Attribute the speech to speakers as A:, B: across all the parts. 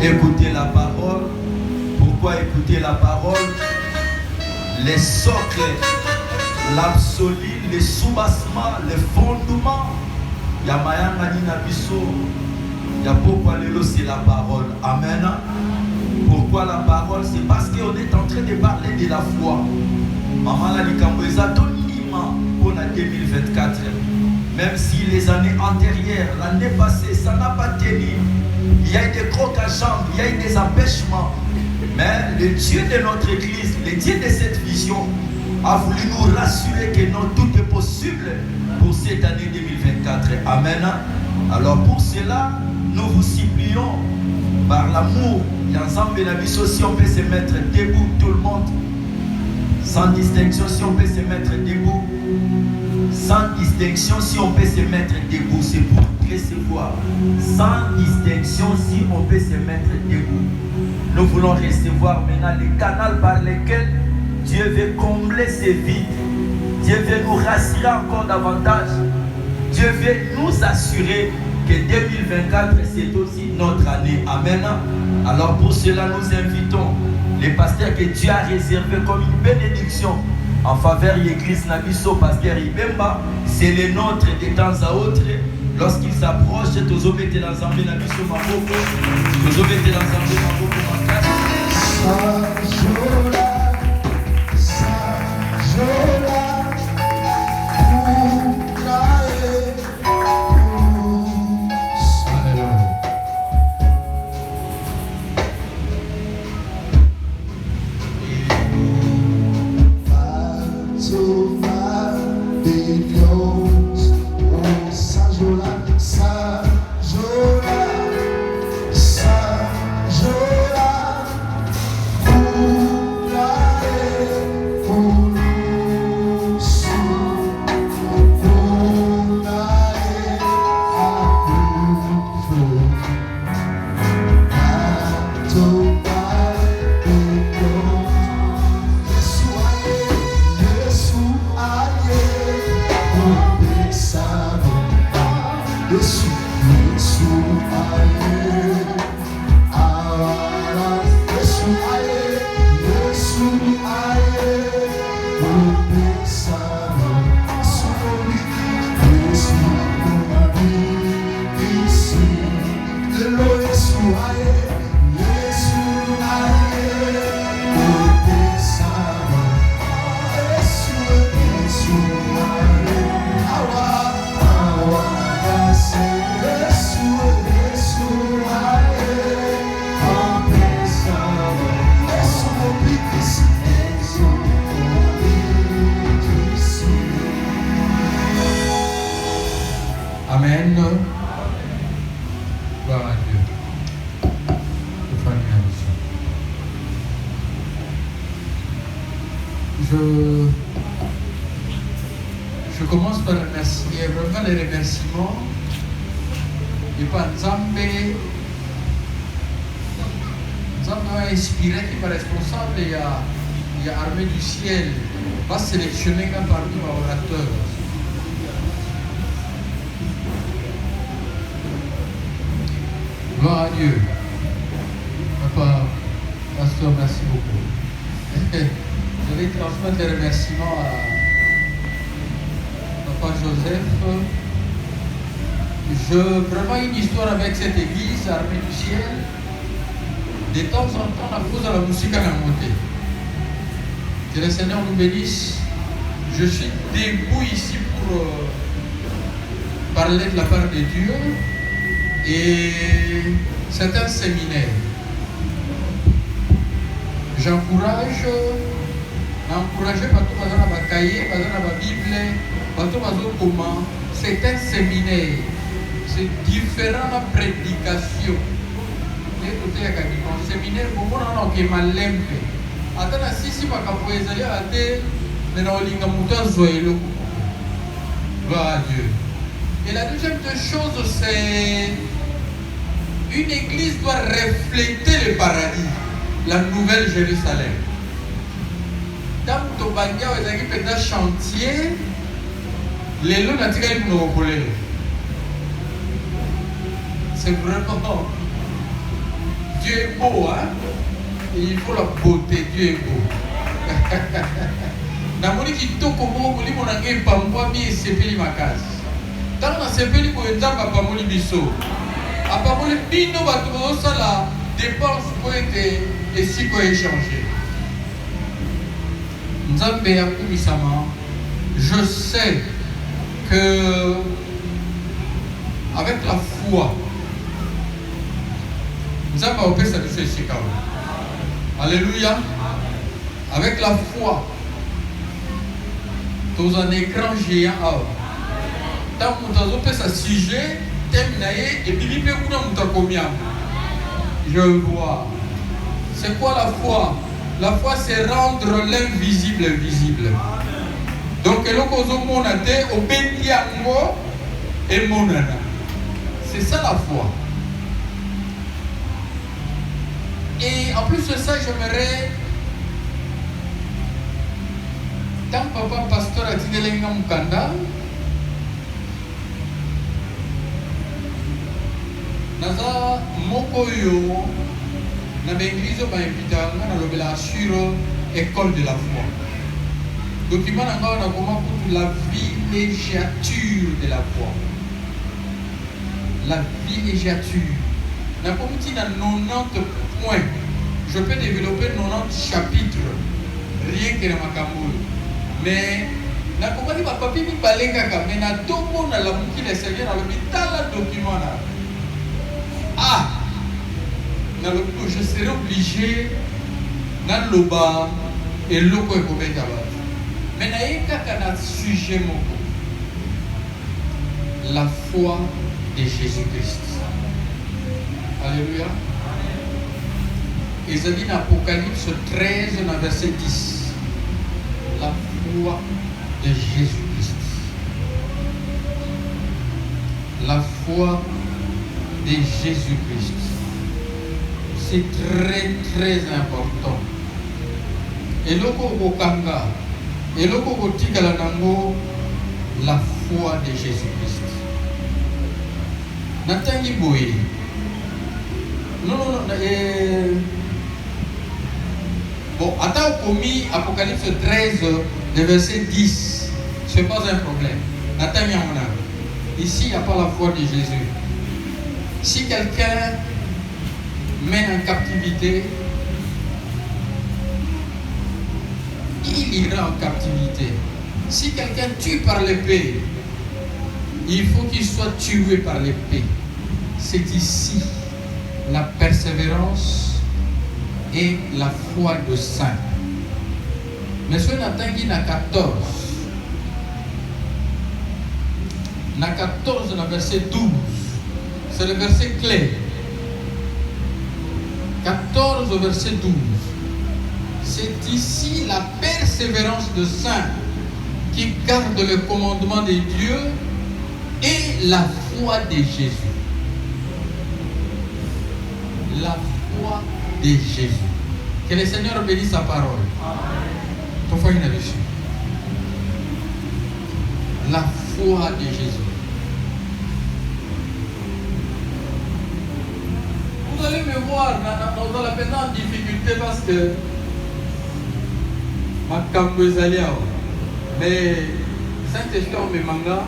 A: Écoutez la parole. Pourquoi écouter la parole? Les socles l'absolu, le soubassement, le fondement. Yamayanga Nina Biso. Pourquoi le c'est la parole. Amen. Pourquoi la parole? C'est parce qu'on est en train de parler de la foi. Maman la Likamboeza Tonima pour la 2024. Même si les années antérieures, l'année passée, ça n'a pas tenu. Il y a eu des crocs à jambes, il y a eu des empêchements. Mais le Dieu de notre église, le Dieu de cette vision, a voulu nous rassurer que non, tout est possible pour cette année 2024. Amen. Alors pour cela, nous vous supplions par l'amour d'ensemble la vie, si on peut se mettre debout, tout le monde, sans distinction, si on peut se mettre debout, sans distinction, si on peut se mettre debout, c'est pour recevoir. Sans distinction, si on peut se mettre debout. Nous voulons recevoir maintenant le canal par lequel Dieu veut combler ces vides. Dieu veut nous rassurer encore davantage. Dieu veut nous assurer que 2024 c'est aussi notre année. Amen. Alors pour cela nous invitons les pasteurs que Dieu a réservés comme une bénédiction en faveur de l'église Nabiso, pasteur Ibemba. C'est le nôtre de temps à autre. Lorsqu'il s'approche, tous mettez l'ensemble Nabiso Maboko, tous mettez l'ensemble Maboko Makasi.
B: Amen. Gloire à Dieu. Je commence par remercier vraiment les remerciements et par Nzambe. Nzambe m'a inspiré qui est responsable, il y a Armée du Ciel, va sélectionner un parmi mes orateurs. Gloire à Dieu. Papa, pasteur, merci beaucoup. Je vais transmettre les remerciements à Papa Joseph. Vraiment une histoire avec cette église, Armée du Ciel. De temps en temps, on a posé la musique à la montée. Que le Seigneur nous bénisse. Je suis debout ici pour parler de la part de Dieu. Et c'est un séminaire. J'encourage Pato Bazana Bakaye, Bazana Bible, Pato Bazo comment. C'est un séminaire. C'est différentes prédications. Écoutez, un séminaire, pour moi, on a un malempe. Attends, si ma capoeira, mais on a un zoélo. Gloire à Dieu. Et la deuxième chose, c'est une église doit refléter le paradis, la nouvelle Jérusalem. Dans Tobania, vous avez peut-être chantier, les lots naturels nous volent. C'est vraiment. Dieu est beau, hein? Et il faut la beauté, Dieu est beau. namoni kitoko moko molimo na ngai epambwami esepeli makasi. Ntango nasepeli boye Nzambe apamoli biso, apamoli bino bato bozosala dépense po ete esiko échanger. Nzambe akumisama. Je sais que avec la foi, Nzambe apesa biso esika. Alléluia. Avec la foi, dans un écran géant. Tant que vous avez fait ce sujet, terminé, et puis je vois. C'est quoi la foi? La foi, c'est rendre l'invisible visible. Donc, c'est ça la foi. Et en plus de ça, j'aimerais, tant papa pasteur a dit de l'Engamukanda, naza moko yo na l'église ba invita na lobela sur école de la foi. Document na ngana comment pour la villégiature de la foi. La villégiature. Na comité na 90 points. Je peux développer 90 chapitres rien que na makambo. Mais na komani ba papier mi balenga ka mais na tomo na la muki le Seigneur na l'hôpital document na. Ah, je serai obligé dans le bas et le coin pour mettre là. Mais il y a un sujet la foi de Jésus-Christ. Alléluia. Et ça dit dans Apocalypse 13, verset 10. La foi de Jésus-Christ. La foi de Jésus-Christ. C'est très très important. Et loko bokanga, et loko botikala nango, la foi de Jésus-Christ. Natangi boye. Non. Bon, attends commis Apocalypse 13, le verset 10. Ce n'est pas un problème. Natangi amona. Ici, il n'y a pas la foi de Jésus. Si quelqu'un mène en captivité, il ira en captivité. Si quelqu'un tue par l'épée, il faut qu'il soit tué par l'épée. C'est ici la persévérance et la foi de saint. Monsieur Natangui na 14. Na 14, na verset 12. C'est le verset clé. 14 au verset 12. C'est ici la persévérance de saints qui garde le commandement de Dieu et la foi de Jésus. La foi de Jésus. Que le Seigneur bénisse sa parole. Amen. La foi de Jésus. Vous allez me voir dans la peine en difficulté parce que ma cambezalia, mais Saint-Esprit me manga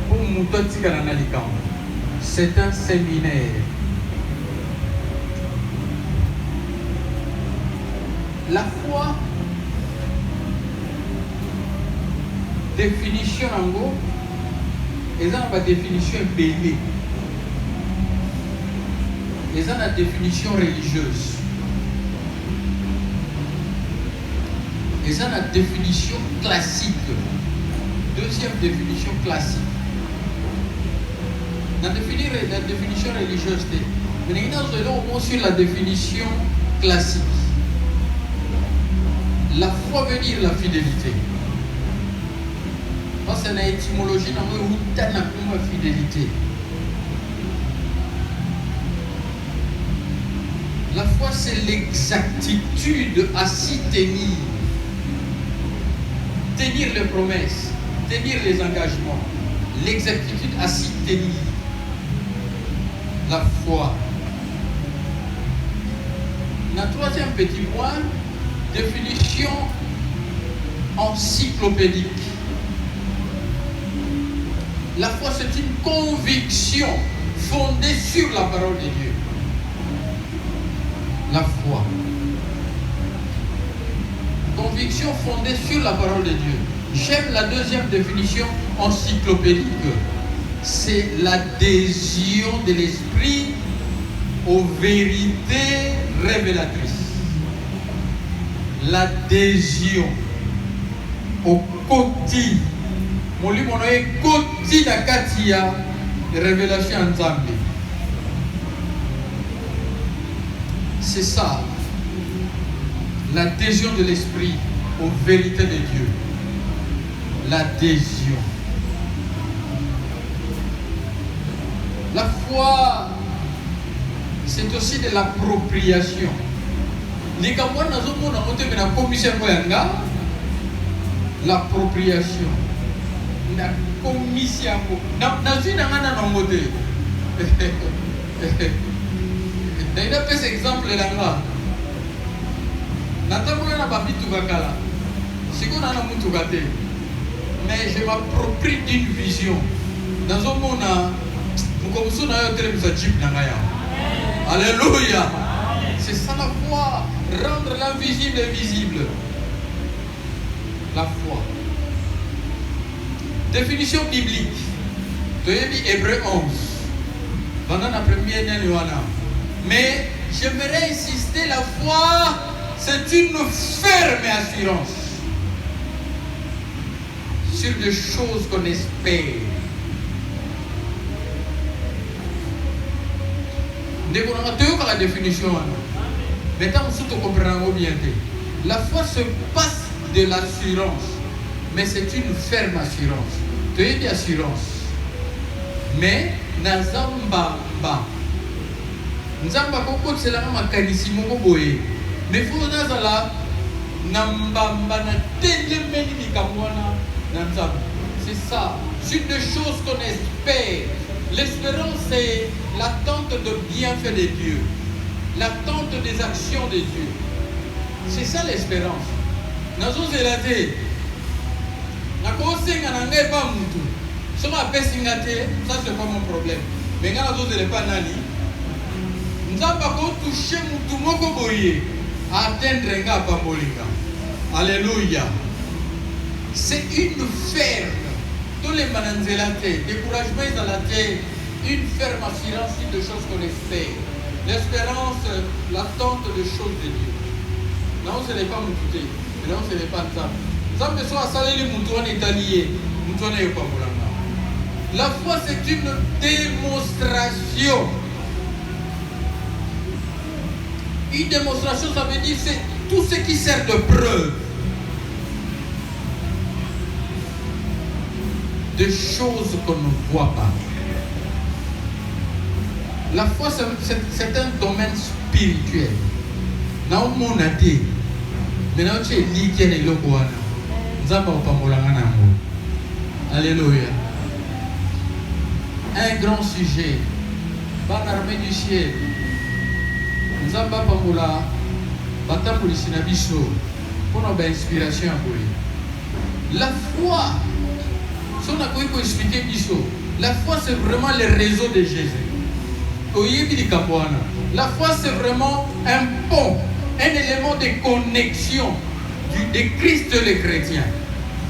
B: pour moutotika kananalikam. C'est un séminaire. La foi, définition en gros, et ça n'a pas définition belée. Et ça la définition religieuse. Et ça la définition classique. Deuxième définition classique. La définition religieuse, mais nous allons sur la définition classique. La foi veut dire la fidélité. Parce que dans l'étymologie, nous avons la fidélité. La foi, c'est l'exactitude à s'y tenir. Tenir les promesses, tenir les engagements. L'exactitude à s'y tenir. La foi. Le troisième petit point, définition encyclopédique. La foi, c'est une conviction fondée sur la parole de Dieu. La foi. Conviction fondée sur la parole de Dieu. J'aime la deuxième définition encyclopédique. C'est l'adhésion de l'esprit aux vérités révélatrices. L'adhésion au côté. Mon livre, on a côté de Katia, révélation en Zambie. C'est ça. L'adhésion de l'esprit aux vérités de Dieu. L'adhésion. La foi, c'est aussi de l'appropriation. L'appropriation. La commission. Cet exemple là. Mais je m'approprie d'une vision. Dans un monde, alléluia. C'est ça la foi. Rendre l'invisible visible. La foi. Définition biblique. Hébreu 11. Pendant la première année. Mais j'aimerais insister, la foi, c'est une ferme assurance sur des choses qu'on espère. La définition. Mais tant que vous comprenez bien, la foi se passe de l'assurance, mais c'est une ferme assurance. Tu as une assurance. Mais Nazamba. Nzamba koko tsela na makanisi moko boye. Mais faut nazala nambamba na telemeni mikamwana na nzamba. C'est ça. C'est une chose qu'on espère. L'espérance, c'est l'attente de bienfaits de Dieu. L'attente des actions de Dieu. C'est ça l'espérance. Nazo zelate. Nako senga na ngai ba mutu. Soma pesingate, ça c'est pas mon problème. Mais nga nazo zele pa nani. Nzamba ko toucher mutu moko boye. Atteindre nga pa molinga. Alléluia. C'est une ferme. Tous les mananzelatés, découragement dans la terre, une ferme assurance sur des choses qu'on espère. L'espérance, l'attente des choses de Dieu. Non, ce n'est pas mon côté. Non, ce n'est pas ça. Ça me soit salé les moutons italiens. Moutons n'est pas mon. La foi, c'est une démonstration. Une démonstration, ça veut dire c'est tout ce qui sert de preuve. Des choses qu'on ne voit pas. La foi, c'est un domaine spirituel. Now mon ate, maintenant tu es lié à l'eau. Alléluia. Un grand sujet. Par l'armée du ciel. Nzamba Pamola, Batambouli Sinabiso, pour notre inspiration. La foi, si on a pu expliquer Biso, la foi c'est vraiment le réseau de Jésus. La foi c'est vraiment un pont, un élément de connexion de Christ et les chrétiens.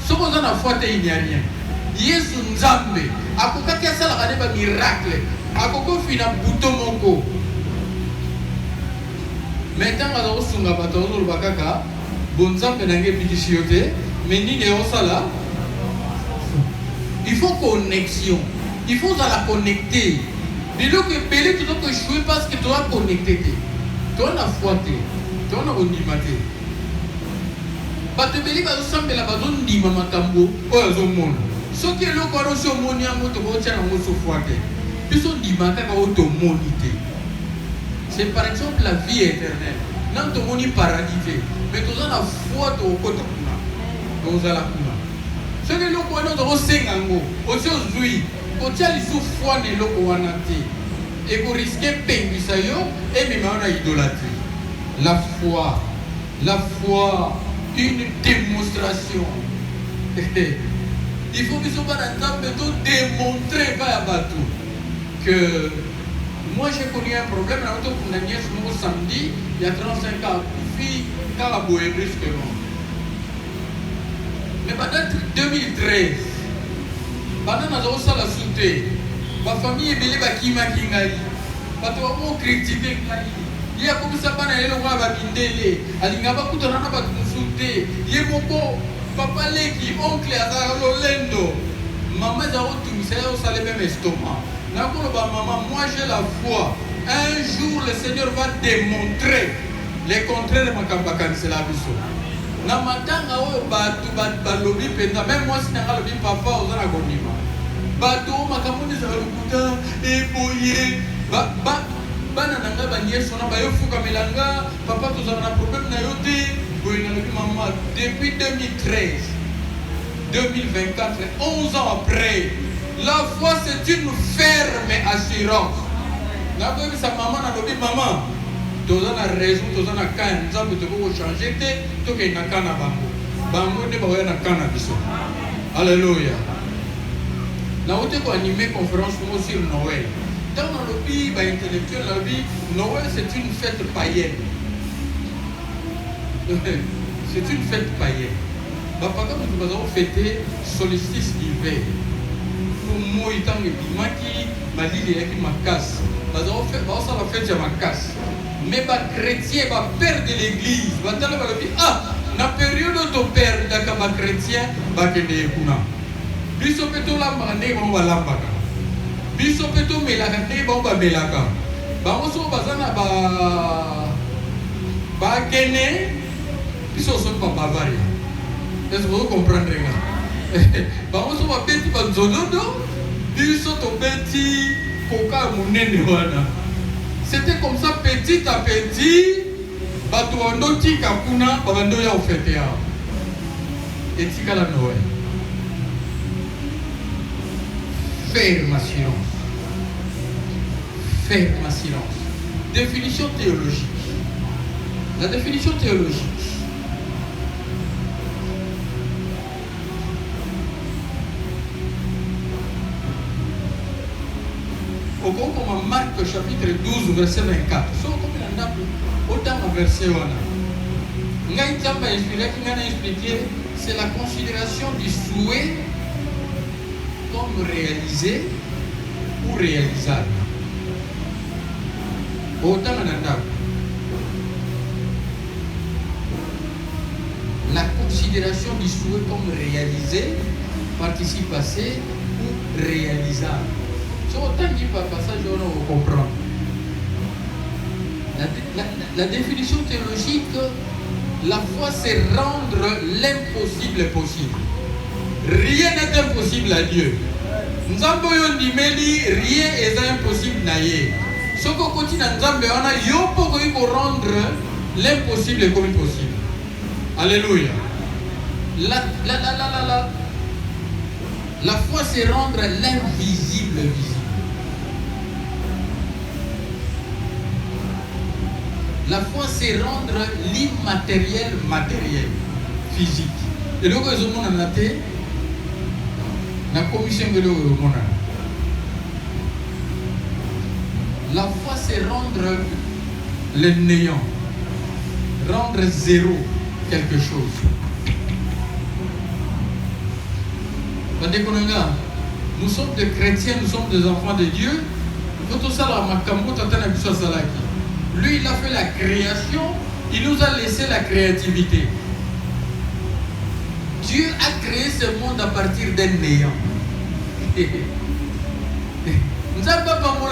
B: Si vous avez la foi, il n'y a rien. Yesu Nzambe, akokaki asalaka ne ba miracle, akoko fina buto moko. Maintenant, on a sunga bato on va kaka, bonzambe nange bidisio te, mais ni ne osala. Il faut connexion. Il faut la connecter. Il faut que belé tu dois jouer parce que tu dois connecter. Tu dois la foi, tu dois la onimate. Bato belé ba sambe la bazon di mama tambo, o azomona. Ce qui est le corps sur mon yamoto botia na moso foite. Ils sont di maka ka auto monité. C'est par exemple la vie éternelle. Non to moni paradis. Mais tu as la foi to koto kuna. Donc za la kuna. Ce que le corps no sengango, o se zui, o tia li sou foi ne loko wana te. Et pour risquer pengisa yo et même on a idolâtrie. La foi, une démonstration. Il faut que ce soit démontrer que moi j'ai connu un problème samedi, il y a 35 ans, fille Karaboé brusquement. Mais pendant 2013, pendant que la souté, ma famille est belle, ma critiqué. Il y a comme ça, il y a Bindele, Alingaba Kutarana Bakusuté, Yemoko, Papa Leki, oncle Azarolendo, maman Zaro Tumisaya au salé même estomac. Maman, moi j'ai la foi. Un jour le Seigneur va démontrer les contraires de ma campagne, c'est la mission. Namatanga o batu balobi penda, même moi si nanga lobi papa ozana konima. Batu makamoni za lukuta eboye bana nanga banye sona bayo fuka melanga papa tozana na problème na yote boyina lobi maman depuis 2013 2024 11 ans après la foi c'est une ferme assurance. Nako sa maman na lobi maman tozana raison tozana kan nzambe toko changer te toke na kana bango ne ba na kana biso. Alléluia. Na wote ko animer conférence sur Noël. Dans le lobby intellectuel, Noël c'est une fête païenne. C'est une fête païenne. Papa, quand nous allons fêter solstice d'hiver, pour moi, il y a ma vie qui m'a casse. Nous allons faire la fête de ma casse. Mais les chrétiens vont perdre l'église. Ils vont dire, ah, la période où tu perds les chrétiens, ils vont te dire, biso peto la mane ko ba lambaka biso peto melaka te ba melaka ba so bazana ba kene biso so pa bavaria. Est-ce que vous comprenez là? Ba so ba beti ba zododo biso to beti koka munene wana. C'était comme ça petit à petit ba to ndoti kakuna ba ndo ya ofete ya etika la Noël. Ferme silence. Ferme silence. Définition théologique. La définition théologique. Au moment où on marque chapitre 12, verset 24. Autant au verset 1. C'est la considération du souhait comme réalisé ou réalisable. Autant la considération du souhait comme réalisé, participe passé ou réalisable. C'est autant dit par passage, on va comprendre. La définition théologique, la foi c'est rendre l'impossible possible. Rien n'est impossible à Dieu. Nzambo yo ndimeli rien est impossible na ye. Soko koti na nzambe wana yo poko ko rendre l'impossible comme possible. Alléluia. La foi c'est rendre l'invisible visible. La foi c'est rendre l'immatériel matériel, physique. Et donc ils ont noté la commission de l'eau. La foi c'est rendre le néant, rendre zéro quelque chose. Nous sommes des chrétiens, nous sommes des enfants de Dieu. Lui il a fait la création, il nous a laissé la créativité. Dieu a créé ce monde à partir d'un néant. Nous n'avons pas comme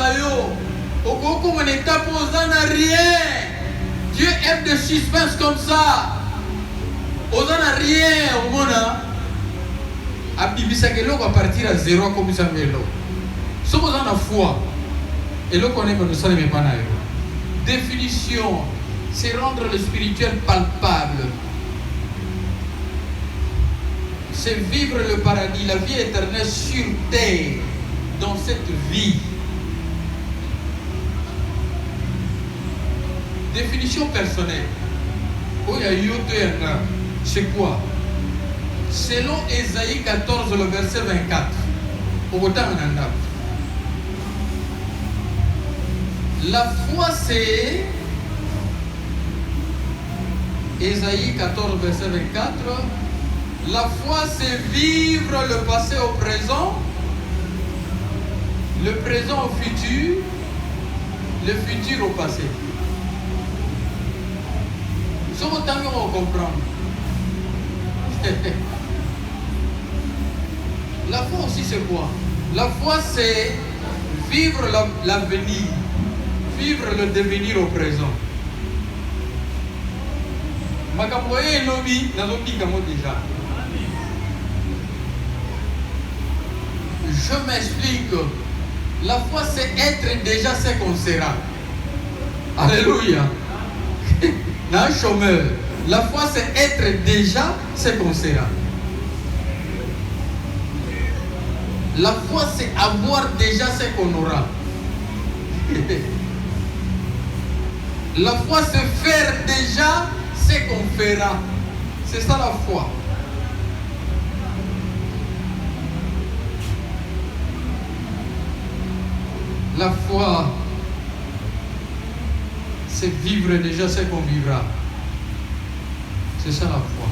B: on est opposant à rien. Dieu aime de suspense comme ça. On n'a rien au monde. À partir à zéro comme ça. Si on a la foi, et là qu'on est nous pas. Définition, c'est rendre le spirituel palpable. C'est vivre le paradis, la vie éternelle sur terre, dans cette vie. Définition personnelle. c'est quoi? Selon Ésaïe 14, le verset 24. La foi, c'est Ésaïe 14, verset 24. La foi, c'est vivre le passé au présent, le présent au futur, le futur au passé. Ce que vous avez comprendre. La foi aussi, c'est quoi? La foi, c'est vivre l'avenir, vivre le devenir au présent. Makamoye lobi nazobi kamo déjà. Je m'explique. La foi, c'est être déjà ce qu'on sera. Alléluia. Un chômeur. La foi, c'est être déjà ce qu'on sera. La foi, c'est avoir déjà ce qu'on aura. La foi, c'est faire déjà ce qu'on fera. C'est ça la foi. La foi, c'est vivre déjà ce qu'on vivra. C'est ça la foi.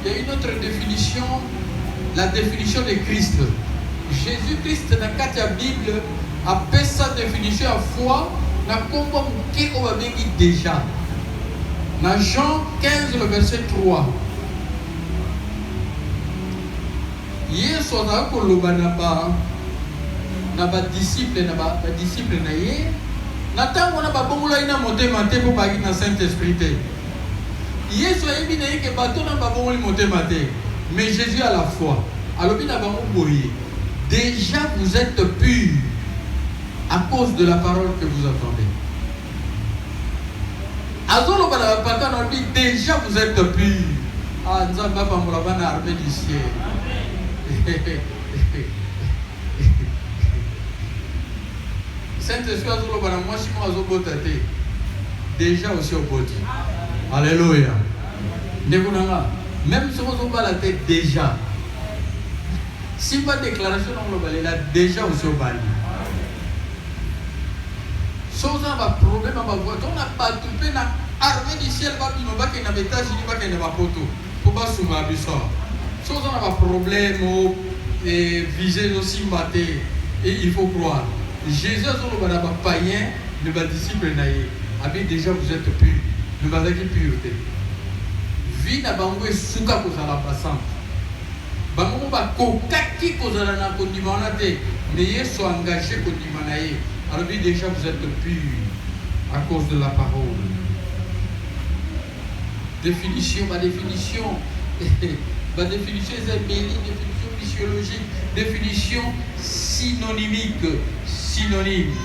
B: Il y a une autre définition, la définition de Christ. Jésus-Christ dans la Bible appelle sa définition à foi. Na komba muke o babengi déjà. Dans Jean 15, le verset 3. Yesu a koloba na ba disciple na ye. Na tango na ba bongola ina motema te po bagi na Saint-Esprit te. Yesu a yebi na ye ke bato na ba bongoli motema te. Mais Jésus a la foi. Alobi na bango boye. Déjà vous êtes purs à cause de la parole que vous entendez. Déjà vous êtes purs. Ah, nous avons pas l'armée du ciel. Saint-Esprit, déjà aussi au bout. Alléluia. Même si vous avez la tête déjà. Si pas déclaration, on a déjà aussi au bal. Sans un problème à ma voiture, on n'a pas tout fait. Armée du ciel va bien, on va qu'il y ait un étage, il va qu'il y ait un poteau. Pour pas se faire ça. Sans un problème, viser aussi maté. Et il faut croire. Jésus a dit que païen, le disciple naïe. Déjà vous êtes purs. Le bazar qui pureté. Vie n'a pas eu souka pour ça la passante. Bango ba kokaki pour ça la kondimanate. Mais soit engagé kondimanaye. Alors déjà vous êtes purs à cause de la parole. Définition, ma définition c'est définition physiologique, définition synonymique, synonyme.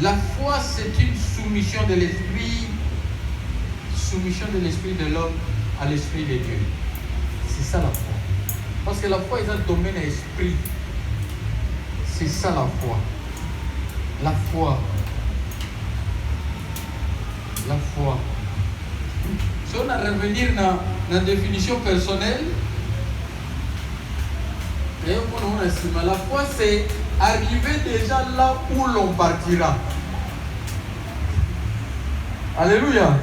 B: La foi c'est une soumission de l'esprit de l'homme à l'esprit de Dieu. C'est ça la foi. Parce que la foi est un domaine à esprit. C'est ça la foi. La foi. La foi. Si on a revenir dans la définition personnelle, la foi c'est arriver déjà là où l'on partira. Alléluia.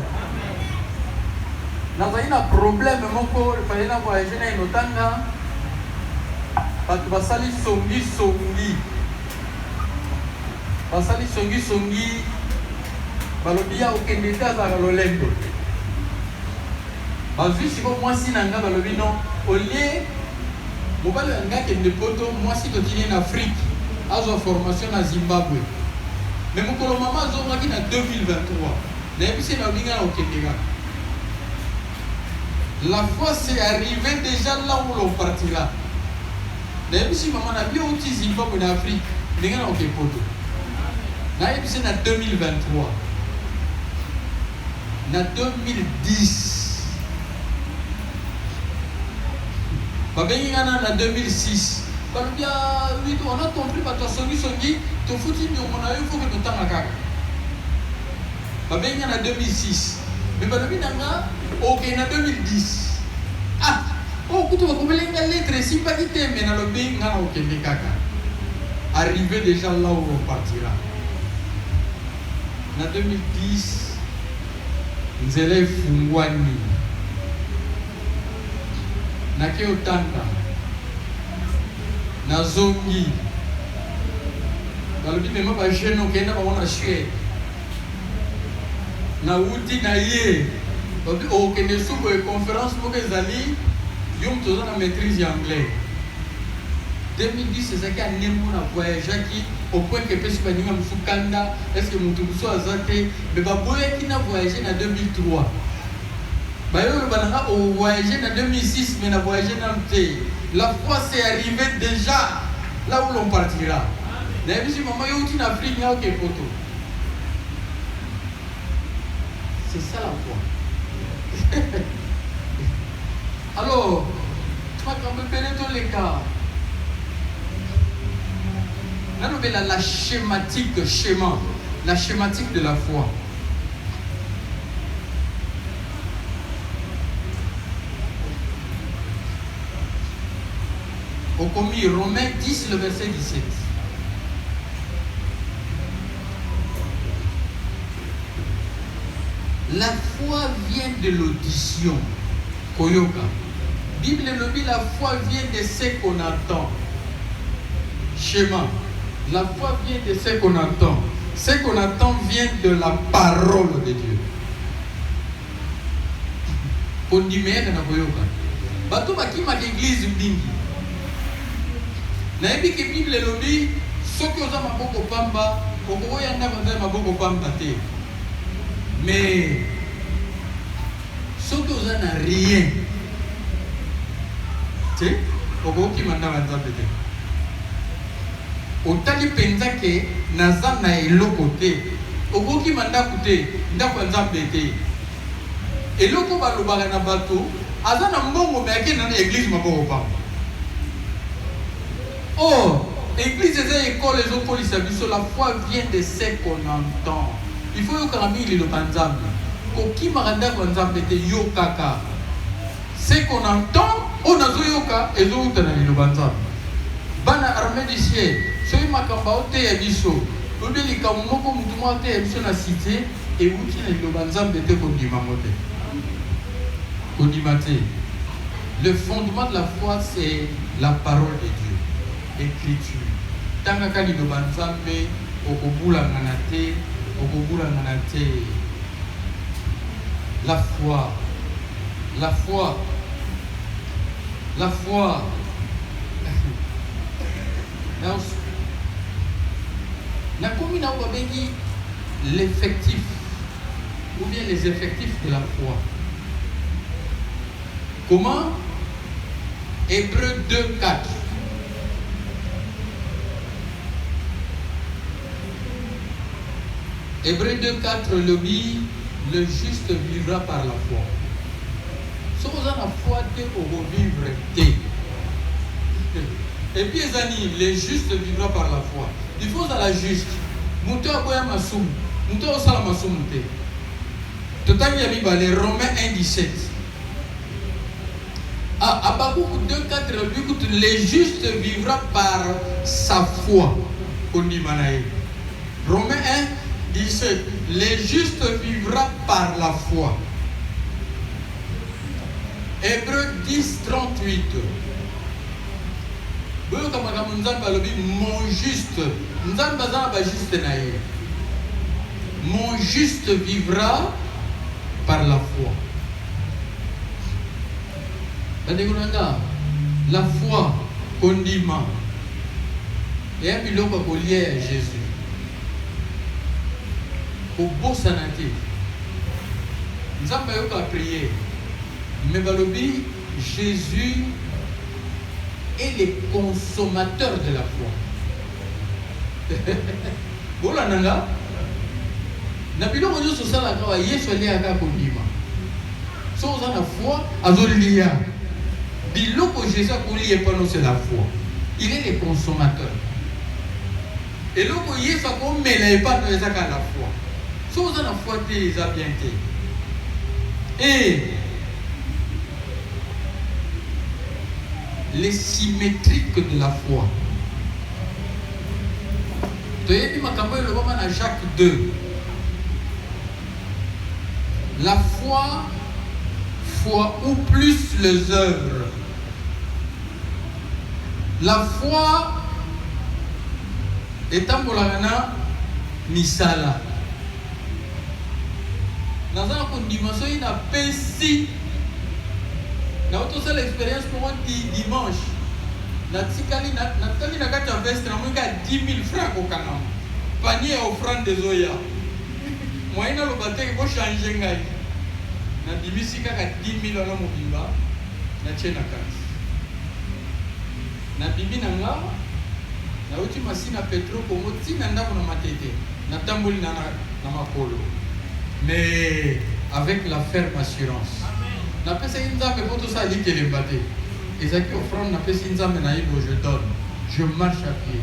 B: Nous avons un problème, il fallait voyager dans une otanga. Tu vas salir songi. Basali songi balobia okende taza lolendo bazwi siko mwasi nanga balobi non olie mobali nga kende poto mwasi totini en Afrique azwa formation na Zimbabwe mais mokolo mama azongaki na 2023 nayebisi na obinga na okende kaka. La foi c'est arriver déjà là où l'on partira. Nayebisi mama na bio uti Zimbabwe na Afrique ndenge na okende poto. C'est en 2023. En 2010. En 2006. On a compris que tu as songi, tu as foutu, il faut que tu t'en accages. En 2006. Mais balobi nanga ok en 2010. Ah, oh kutu ba komele nga lettre si pas quitté mais na lobi nga ok ne kaka. Arrivé déjà là où on partira. En 2010, nous allons fungwani. Nake otanga. Nazongi. Balobi mema ba jeune okenda ba wana Suède. Na uti na ye. Balobi okende subo e conférence pour que zali yom toza na maîtrise anglais. 2010 c'est ça qui a nemo na voyage qui au point que pesi baninga musukanda est-ce que mutu muso azate mais baboya qui na voyagé en 2003. Bayo bananga au voyagé en 2006 mais na voyagé dans le la foi c'est arrivé déjà là où l'on partira. Na bisi maman yo uti na Afrique na ok photo. C'est ça la foi. Alors, tu vas quand même pénétrer tous les cas. La schématique de la foi. Au commis Romains 10, le verset 17. La foi vient de l'audition. Koyoka. Bible le dit, la foi vient de ce qu'on entend. Schéma. La foi vient de ce qu'on entend. Ce qu'on entend vient de la parole de Dieu. Kondimene na koyoka. Bato bakima ke église mingi. Na yebi ke Bible lobi soki oza maboko pamba, okoya nda banza maboko pamba te. Mais soki oza na rien. Te okoki manda banza te. Otali penza ke naza na eloko te okoki mandako te ndako ya Nzambe te eloko balobaka na bato aza na mbongo me ake na église maboko pamba. Oh, église eza école ezokolisa biso. La foi vient de ce qu'on entend. Il faut yokaka mingi liloba Nzambe kokimaka ndako ya Nzambe te yo kaka ce qu'on entend oyo nazoyoka ezouta na liloba Nzambe. Bana armée du ciel soki makambo oteya biso obi likambo moko mutu moko ateya biso na cité ewuti na liloba Nzambe te kondima ngo te kondima te. Le fondement de la foi c'est la parole de Dieu, l'écriture. Tangaka liloba Nzambe okobulangana te okobulangana te. La foi, la foi, la foi. La commune a l'effectif ou bien les effectifs de la foi. Comment? Hébreux 2, 4. Hébreux 2, 4 le dit, le juste vivra par la foi. Si vous avez la foi, vous vivre. Et puis, les justes vivra par la foi. Il faut à la juste. Moutou aboya masum. Moutou osala masum te. Totangi ya biba les Romains 1, 17. À Habakkuk 2, 4, les justes vivra par sa foi. Romains 1, 17. Les justes vivra par la foi. Hébreux 10, 38. Mon juste, mon juste vivra par la foi. La foi, condiment. Et un biloko lié à Jésus. Au beau santé. Nous avons pas prié. Mais balobi, Jésus est le consommateur de la foi. Bola nanga. Na biloko nyoso sala kawa Yesu aliaka kondima. So on a la foi, azolia. Biloko Jésus kolie pas non c'est la foi. Il est le consommateur. Et loko Yesu ko mela pas dans la foi. So on a la foi te za bien te. et les symétriques de la foi. Jacques 2. La foi ou plus les œuvres. La foi est un bolagana misala. Dans une dimension, il n'a pas si. Dans toute l'expérience pour moi dimanche. Natikali na kata veste na mwinga 10 000 francs au Canada. Panier offrande des Oya. Moi ina lo bateki ko changer ngai. Na dimisi kaka 10 000 na mobimba na chena kati. Na bibi na nga na uti masina petro ko moti na ndako na matete. Na tamboli na makolo. Mais avec la ferme assurance. Na pesa inza pe poto sa li kele mbate. Ezaki offrande na pesa inza me na ibo je donne. Je marche à pied.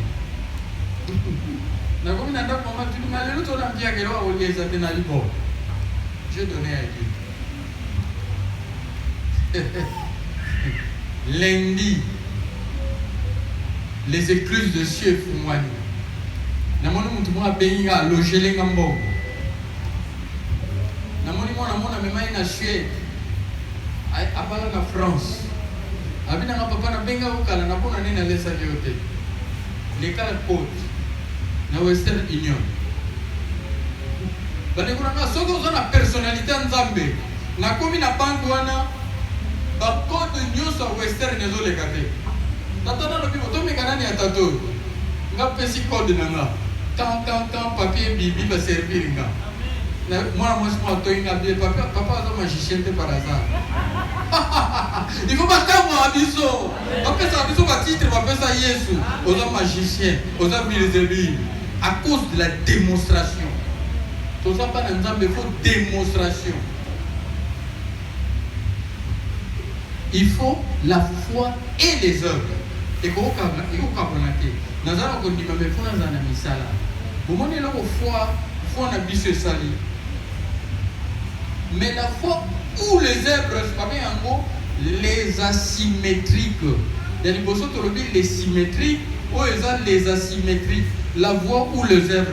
B: Na komi na ndako mama tu na lelo to na mbia kelo o lieza te na libo. Je donnais à Dieu. Lundi, les écluses de cieux fumwani. Namoni mutu mwa benga logele ngambo. Namoni mwana memai na Suède. Abala na France. Abina nga papa na benga ukala na bona nena lesa yote. Lekala Côte na Western Union. Bane kuna na soko zona personnalité nzambe. Na komi na banque wana ba code nyonso Western nezo lekate. Tata na lobi moto mekanani ya tato. Nga pesi code na nga. Tant papier bibi ba servir nga. Moi je m'entends une habillée. Papa a un magicien par hasard. Il faut pas qu'à moi, abisso. Après ça, abisso va titre, après ça, Yesu. Aux magiciens, aux les à cause de la démonstration. Tout ça, pas d'ensemble, il faut démonstration. Il faut la foi et les œuvres. Et comment on a dit? Nous allons dire, mais il faut nous en amener ça là. Au moment où il y a foi, on a mis ce sali. Mais la foi ou les œuvres, c'est pas bien en gros, les asymétriques. Il y a des personnes qui disent les symétriques ou les asymétriques. La voie ou les œuvres.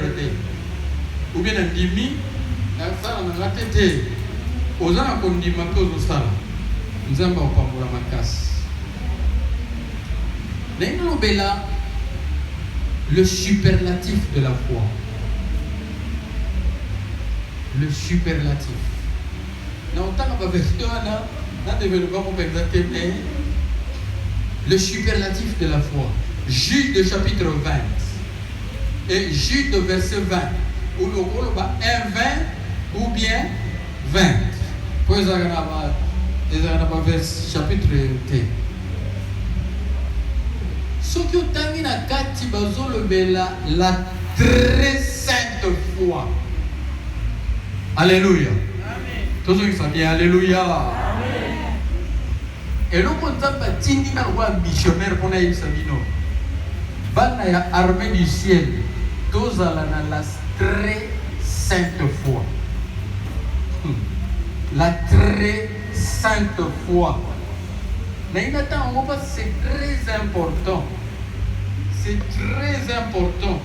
B: Ou bien un demi, la tête. Aux gens qui ont dit que nous avons la macasse. Mais nous avons le superlatif de la foi. Le superlatif. Le superlatif de la foi. Jude chapitre 20 et Jude verset 20 ou le 1, 20 ou bien 20. Pour les verset chapitre 20. Ce qui est na kati bazolo bela la très sainte foi. Alléluia. Tous ceux qui sont bien, alléluia. Et l'on compte pas tindi na roi missionnaire pour na sabino. Bana ya armée du ciel. Tous à la très sainte foi. La très sainte foi. Mais c'est très important. C'est très important.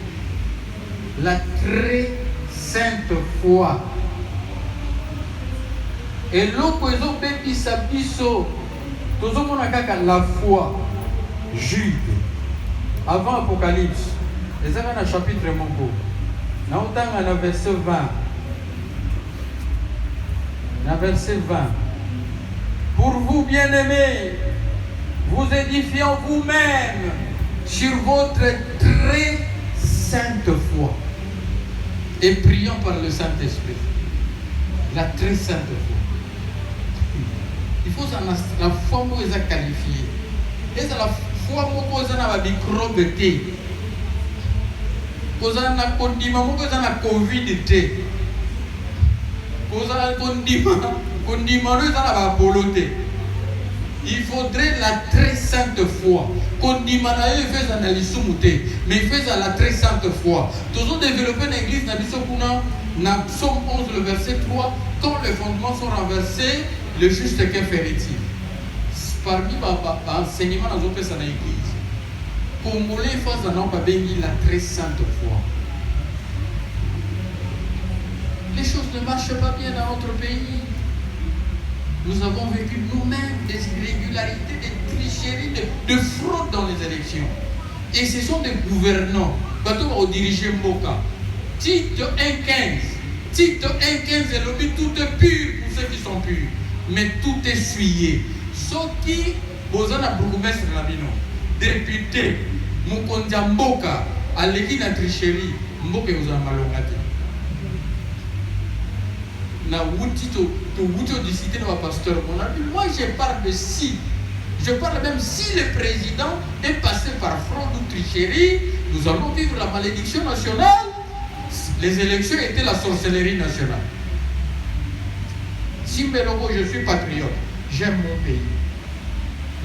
B: La très sainte foi. Et l'autre bébi sabiso. Tout le monde a la foi. Jude. Avant Apocalypse. Les avons un chapitre mongo. Nous avons le verset 20. Le verset 20. Pour vous, bien-aimés, vous édifiant vous-même sur votre très sainte foi et priant par le Saint-Esprit. La très sainte foi. Il faut la foi pour les qualifier. Et c'est la foi pour les microbes. Pour les condiments, pour les Covid. Pour les condiments, il faudrait la très sainte foi. Condiments, il fait analyse mais il fait la très sainte foi. Toujours développer une église, dans Psaume 11, le verset 3. Quand les fondements sont renversés, le juste que ferait-il? Parmi les enseignements dans l'église, Congolais face à la très sainte foi. Les choses ne marchent pas bien dans notre pays. Nous avons vécu nous-mêmes des irrégularités, des tricheries, de fraudes dans les élections. Et ce sont des gouvernants. Quand on va diriger Mboka, Tito 1.15, Tito 1.15 est le but, tout est pur pour ceux qui sont purs. Mais tout est souillé. Ceux qui, vous en avez beaucoup maître Labino, député, Mukondia Mboka, à l'église de tricherie, Mboka vous en malongati. Na wuti to wuti discuter dans pasteur. Moi je parle de si. Je parle même si le président est passé par fraude ou tricherie, nous allons vivre la malédiction nationale. Les élections étaient la sorcellerie nationale. Si je suis patriote, j'aime mon pays.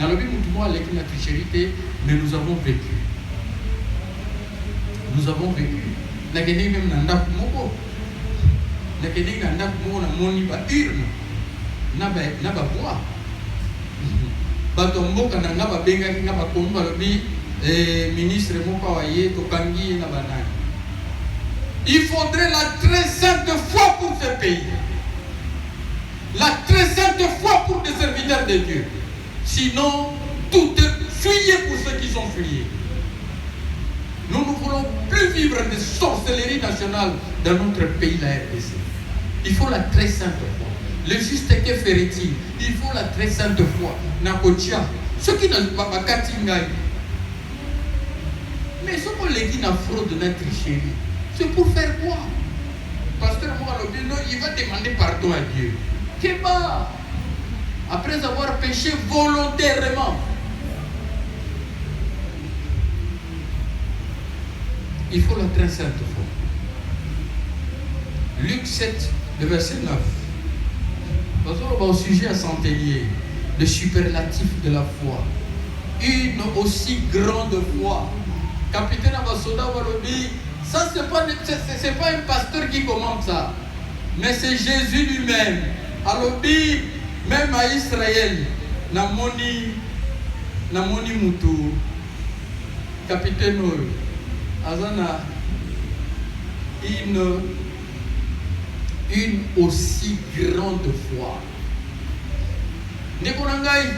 B: Dans le but où la tricherie, mais nous avons vécu. Nous avons vécu. La guerre même n'a pas moko. La guerre n'a pas moni ba urne. N'a pas bois. Batombo kana n'a pas benga n'a pas komba le ministre moko waye to kangi na banani. Il faudrait la très sainte foi pour ce pays. La très sainte foi pour des serviteurs de Dieu. Sinon, tout est fuyé pour ceux qui sont fuyés. Nous ne voulons plus vivre des sorcelleries nationales dans notre pays, la RDC. Il faut la très sainte foi. Le juste que ferait-il? Il faut la très sainte foi. Nakotia. Ceux qui n'ont pas katingai. Mais ce qu'on les dit dans fraude de notre tricherie, c'est pour faire quoi? Pasteur Moualobino, il va demander pardon à Dieu. Kéba, après avoir péché volontairement, il faut la très sainte foi. Luc 7, le verset 9. Au sujet à Santelier, le superlatif de la foi. Une aussi grande foi. Capitaine Abasoda Walobi, ça c'est pas un pasteur qui commande ça, mais c'est Jésus lui-même. Alobi, même à Israël, Namoni Moutou, capitaine Azana, une aussi grande foi. Nekonangai,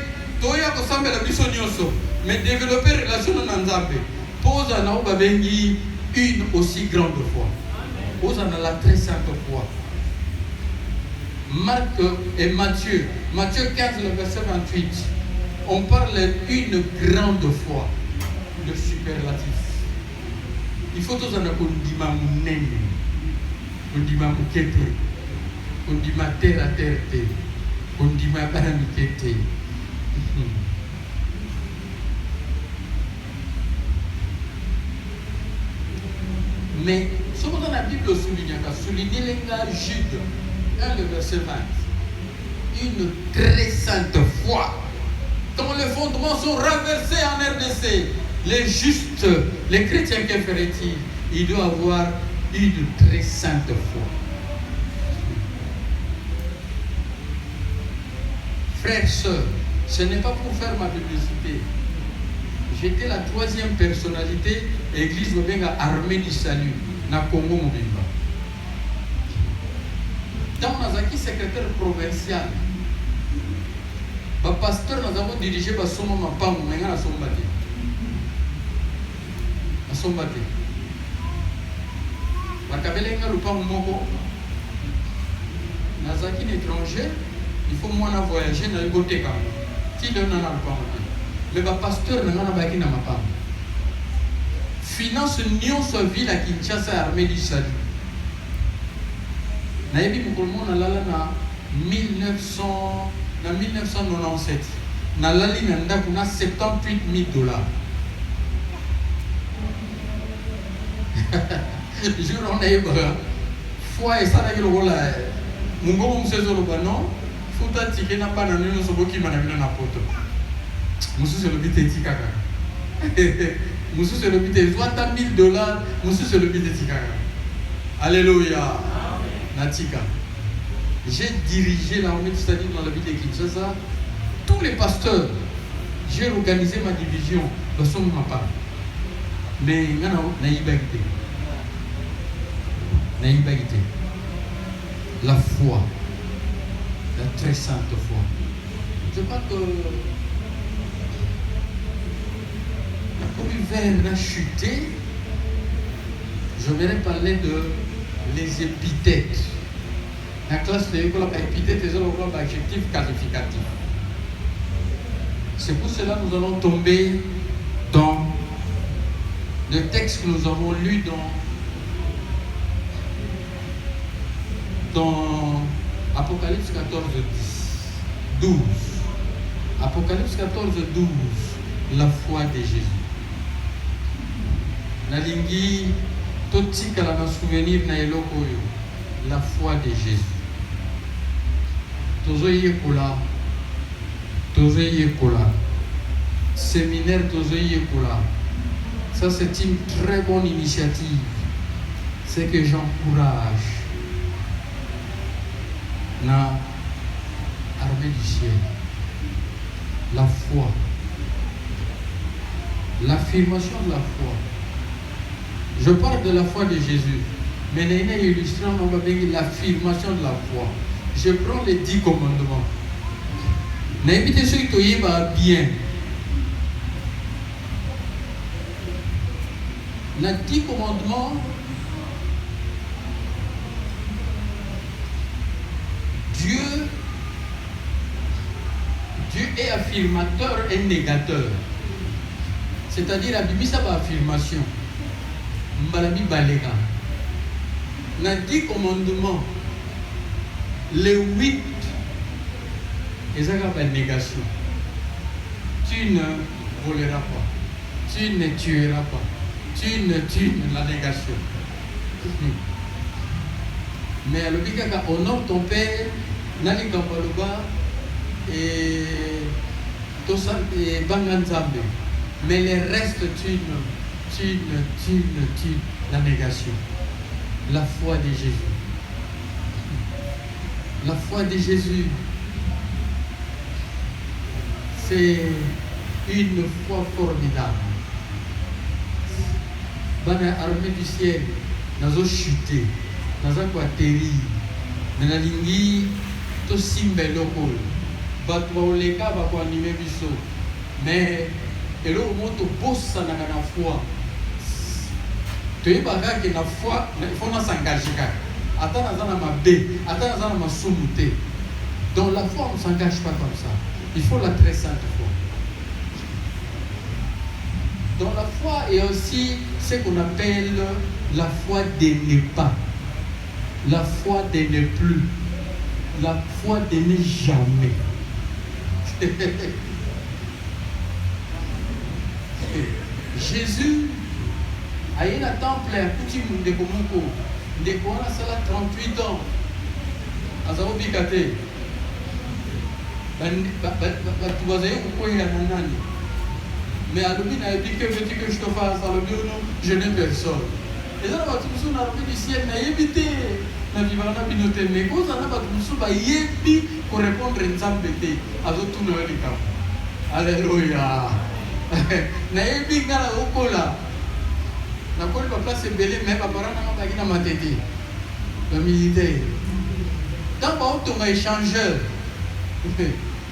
B: Toya Kosamba la Bissonioso, mais développer relation dans Nzambe, pose à Naobabengi une aussi grande foi. Pose à la très sainte foi. Marc et Matthieu 15, le verset 28, on parle d'une grande foi, de superlatif. Il faut tous en avoir un mounene, un moukete, un terre à terre, un baramikete. Mais ce que dans la Bible souligne les gars Jude 1, le verset 20. Une très sainte foi. Quand les fondements sont renversés en RDC, les justes, les chrétiens, que ferait-il? Il doit avoir une très sainte foi. Frères, sœurs, ce n'est pas pour faire ma publicité. J'étais la 3e personnalité église Obenga armée du salut na Congo Mobimba. Dans Nazaki secrétaire provincial, le pasteur nous avons dirigé par son moment pas mon à son bâti. À son bâti. Bakabelenga le pas moko. Nazaki étranger, il faut moi voyager dans le côté quand qui donne un pas. Mais le pasteur n'a pas de ma finance nyonso ville à Kinshasa armée du salut. Nayebi mukolmo na lala na 1997. Na lali na ndaku na $78,000. Je on a eu foi et ça na kilo la mungo msezo lo bano futa tike na bana nino soboki manabina na poto. Musu c'est le but éthique kaka. Musu c'est le but de $100,000, Musu c'est le but de Tikaka. Alléluia. Natika. j'ai dirigé l'armée du Stade dans la ville de Kinshasa. Tous les pasteurs, j'ai organisé ma division. Mais la foi, la très sainte foi. Je crois que comme l'hiver a chuté, je vais parler de les épithètes. La classe de l'école épithète est un adjectif qualificatif. C'est pour cela que nous allons tomber dans le texte que nous avons lu dans Apocalypse 14, 12. Apocalypse 14, 12. La foi de Jésus. Nalingi totika la souvenir na eloko yo. La foi de Jésus. Tozoye kola. Séminaire Tozoye kola. Ça c'est une très bonne initiative. C'est que j'encourage na armée du ciel. La foi. L'affirmation de la foi. Je parle de la foi de Jésus. Mais il y a une illustration, on va dire l'affirmation de la foi. Je prends les 10 commandements. N'invitez ceux qui va bien. Les 10 commandements, Dieu est affirmateur et négateur. C'est-à-dire, la Bible, ça va affirmation. Mbalabi Balega. Dans 10 commandements, les 8, ils ont la négation. Tu ne voleras pas. Tu ne tueras pas. Tu ne la négation. Mais à l'obligation, honore ton père, Nali Gambaloba et Banganzambe. Mais les restes, tu la négation. La foi de Jésus. La foi de Jésus, c'est une foi formidable. Dans l'armée du ciel, nous avons chuté, nous avons atterri, nous avons dit, tout simbe local, batouaoleka va animer biso, mais et là au moins tu bosses dans la foi. Tu es pas que la foi, il faut s'engager. Attends dans ma baie, attends dans ma soumouté. Donc la foi, on ne s'engage pas comme ça. Il faut la très sainte foi. Donc la foi est aussi ce qu'on appelle la foi de ne pas, la foi de ne plus, la foi de ne jamais. Jésus a eu un temple à coutume de Komoko, de Kouana Sala 38 ans. Azao Bikate. Mais à l'objet, il a dit que veux-tu que je te fasse à l'objet ou non, je n'ai personne. Et là, on a du ciel, on a évité. On a dit, on a binoté, mais quand on a dit, pour répondre à Nzambete, à tout le monde. Alléluia. Na yebi ngala okola na koli ba place belé mais ba parana ma bagina matete le militaire dans ba auto échangeur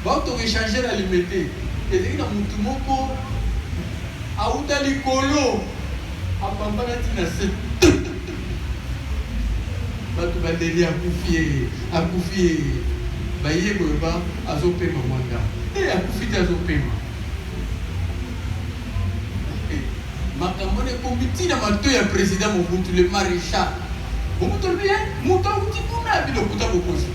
B: ba auto échangeur à limité et dès que mutu moko auta likolo apambana tina se ba to ba deli akufié ba yebo ba azopema mwanga et akufite azopema makambo ne komiti na mato ya président Mobutu le maréchal Mobutu bien moto uti kuna bilo kuta bokosi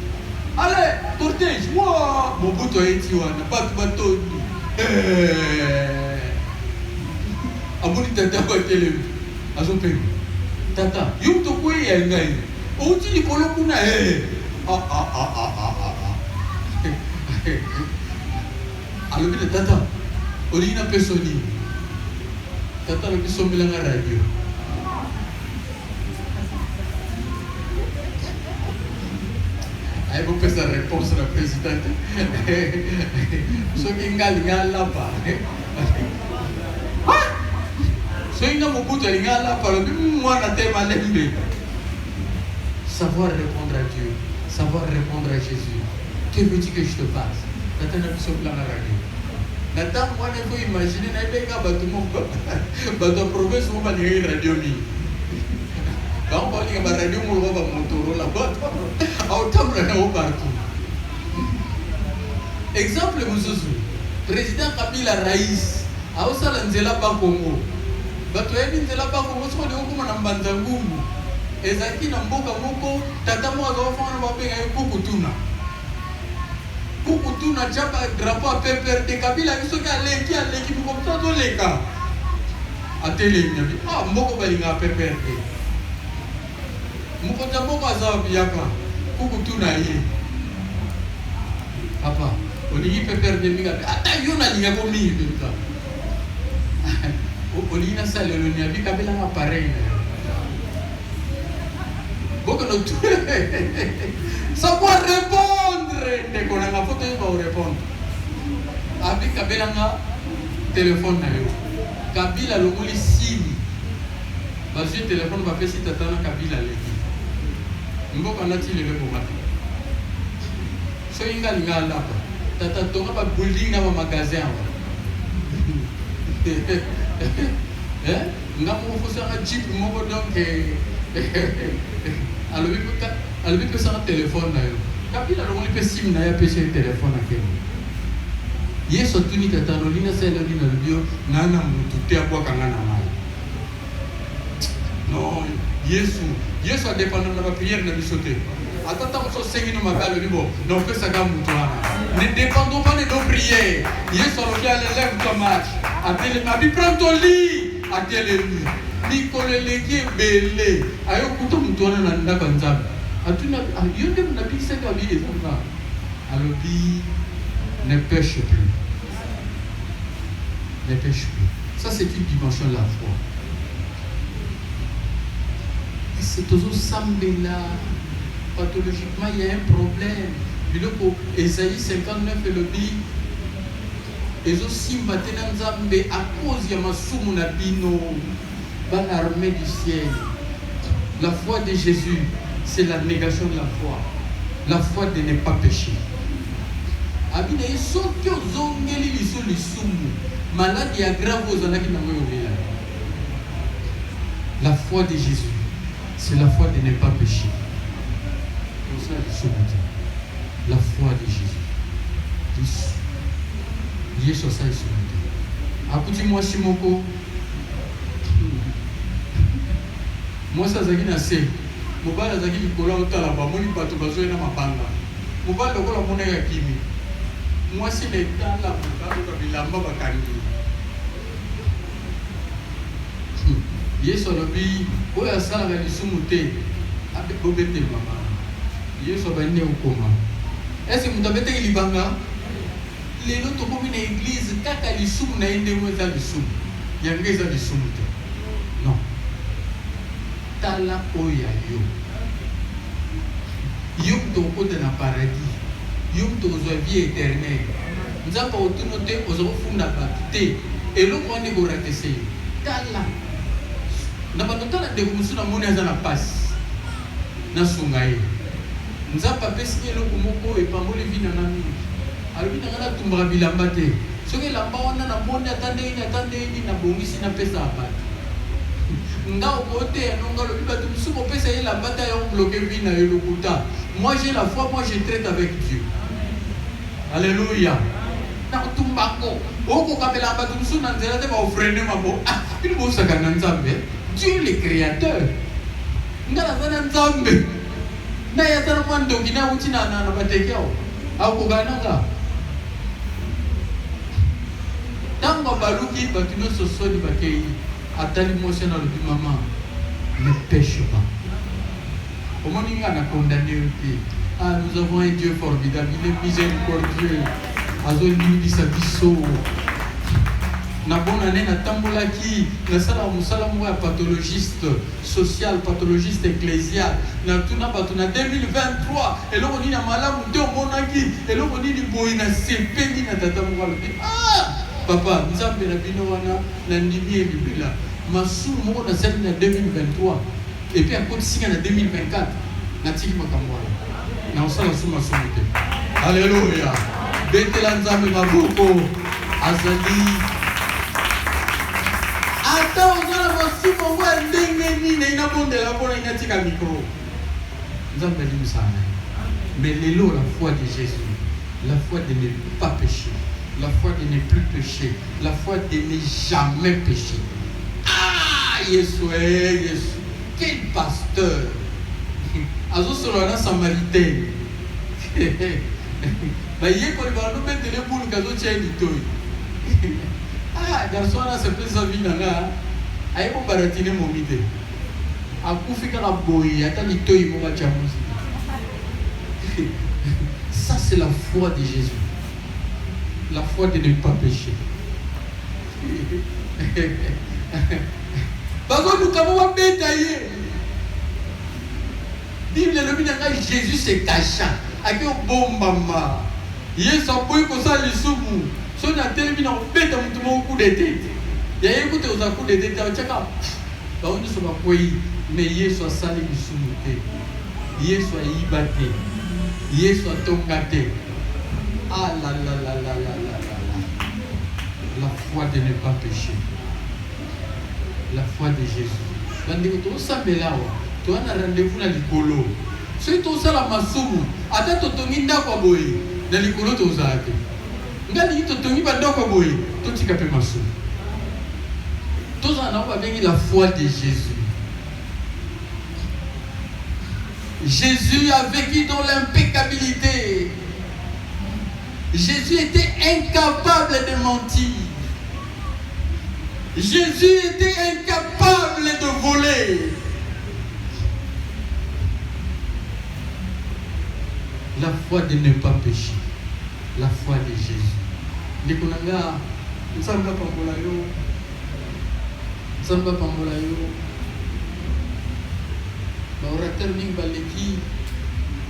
B: allez cortège moi Mobutu eti wana bato aboni tata kwa tele azope tata yum to kwe ya ngai uti likolo kuna alobi de tata olina pesoni tata le biso milanga radio Elle vous fait sa réponse à la présidente. Ce qui est là-bas. Ce qui est là-bas, moi, savoir répondre à Dieu, savoir répondre à Jésus. Que veux-tu que je te fasse? Nathan, moi, il faut imaginer, il y a des provinces où il y a une radio. Quand on dit que la radio, on va monter là-bas. Partout. Exemple, président Kabila Raïs, a aussi l'Anzela Bakongo. L'Anzela Bakongo, c'est comme un Banzangumu. Et Zaki Namboka Moko, Tata Moazofan, on va payer Kukutuna. Kukutuna, Japa, drapeau à pépère de Kabila, qui sont allés, qui allaient, qui comme ça, dans les cas. À télé, ah, Moko Balinga pépère. Moko Jamoko Azabiaka, Kukutuna yi. Papa, on dit pépère de Miga. Attends, il y a un Yagomi. On dit que ça, le Niabi Kabila a pareil. Savoir répondre. Dès qu'on a la photo, il va répondre. Avec Kabila, téléphone. Kabila, le mot signe. Parce que le téléphone va faire si tu attends Kabila. Il faut qu'on a tiré le moment. So il y a un gars là. Tu as un building dans un magasin. Nous avons fait un jeep. Alors, il peut faire un téléphone. Kabila, il peut sim na ya pêcher téléphone à quel. Yeso tuni tatanolina selo lina bio nana mututea kwa kangana mai. Non, Yesu a dépendant de la prière de l'issoté. Attends, on se saigne nos magales, non, que ça gagne moutoir. Ne dépendons pas de nos prières. Yesu a levé à l'élève ton match. Appelez ma vie, prends ton lit. Appelez-lui. Nicole Légué, Bélé. Ayo Kouto Moutoir, Nanda Banzam. Atuna, Yondem Nabi, c'est la vie des enfants. Alors, ne pêche plus. Ne pêche plus. Ça, c'est une dimension de la foi. Et c'est toujours Sambela. Pathologiquement, il y a un problème. Esaïe 59 et le dit. Et aussi, à cause de ma bino, dans l'armée du ciel. La foi de Jésus, c'est la négation de la foi. La foi de ne pas pécher. Abina sont que zongeli li sumu maladie grave aux anaki na moyo. La foi de Jésus, c'est la foi de ne pas pécher. Pour ça je suis la foi de Jésus. Lié sur ça ici. Akuti moi simoko. Moi ça zaki na se. Mobala zaki bikola otala ba moni bato bazoe na mabanga. Mobala lokola mona ya kimi. Moi, si les temps là, il y a un Yesu alobi oya sala ga lisumuté avec bobete mama. Yesu abane okoma. Est-ce que mutabete libanga? Lelo to komi na église kaka lisumu na ende mweza lisumu. Yangeza lisumu te. Non. Tala oya yo. Yo to kote na paradis. Yom to zo vie éternelle. Nous avons noté aux enfants d'abité et l'autre on est pour rater. Tala. N'a pas noté la découverte de mon na passe. Na sungaye. Nous avons pas pesqué le kumoko et pas mon levi na nami. Alors il n'a pas tumbra bilambate. Ce que la baona na monde attendez na bongisi na pesa abat. Nga au côté nonga le biba tumsu ko pesa la bataille on bloqué vina et le kuta. Moi j'ai la foi, moi je traite avec Dieu. Alléluia. Dieu le créateur. Ne pêche pas. Comment on a condamné le pays? Ah, nous avons un Dieu formidable, il est miséricordieux. na bonne année na tambolaki na sala musala mo ya pathologiste social, pathologiste ecclésial na tuna bato na 2023 eloko nini na malamu te omonaki eloko nini boyi na sepeli na tata mo alobi papa nzambe na bino wana na ndimi elibila masumu moko na sali na 2023 et puis akotisinga na 2024 natiki makambo wana na osala su masumu te. Alléluia. Betela nzambe maboko azali ata ozala masumu mwa ndenge nini inabondela mpona inatika micro nzambe alimisana. Mais lelo la foi de Jésus, la foi de ne pas pécher, la foi de ne plus pécher, la foi de ne jamais pécher. Yesu, Yesu, quel pasteur! Azo solo na Samaritain. Ba yeko ba no betele bulu kazo cheni toy. Garçon na se pesa vinanga. Ayeko baratine momite. Akufika na boyi ata ni toy mo ba chamusi. Ça c'est la foi de Jésus. La foi de ne pas pécher. Bible le Jésus se cacha. Avec un bon maman. Yesu aboyi kosala lisumu. So na telemi na obeta mutu mo coup de tête. Ya yekuti oza coup de tête achaka. Ba oni so ba koyi mais Yesu asali lisumu te. Yesu ayiba te. Yesu atonga te. Ah la la la la la la la. La foi de ne pas pécher. La foi de Jésus. Bandeko to sambelawa. To ana rendez-vous na likolo. Si to sala masumu, ata to tongi ndako boye, na likolo to zate. Ngali to tongi bandako boye, to tika pe masumu. To za na ba bengi la foi de Jésus. Jésus a vécu dans l'impeccabilité. Jésus était incapable de mentir. Jésus était incapable de voler. La foi de ne pas pécher. La foi de Jésus. Ndikunanga, nsamba pambola yo. Nsamba pambola yo. Ba orateur ning baleki.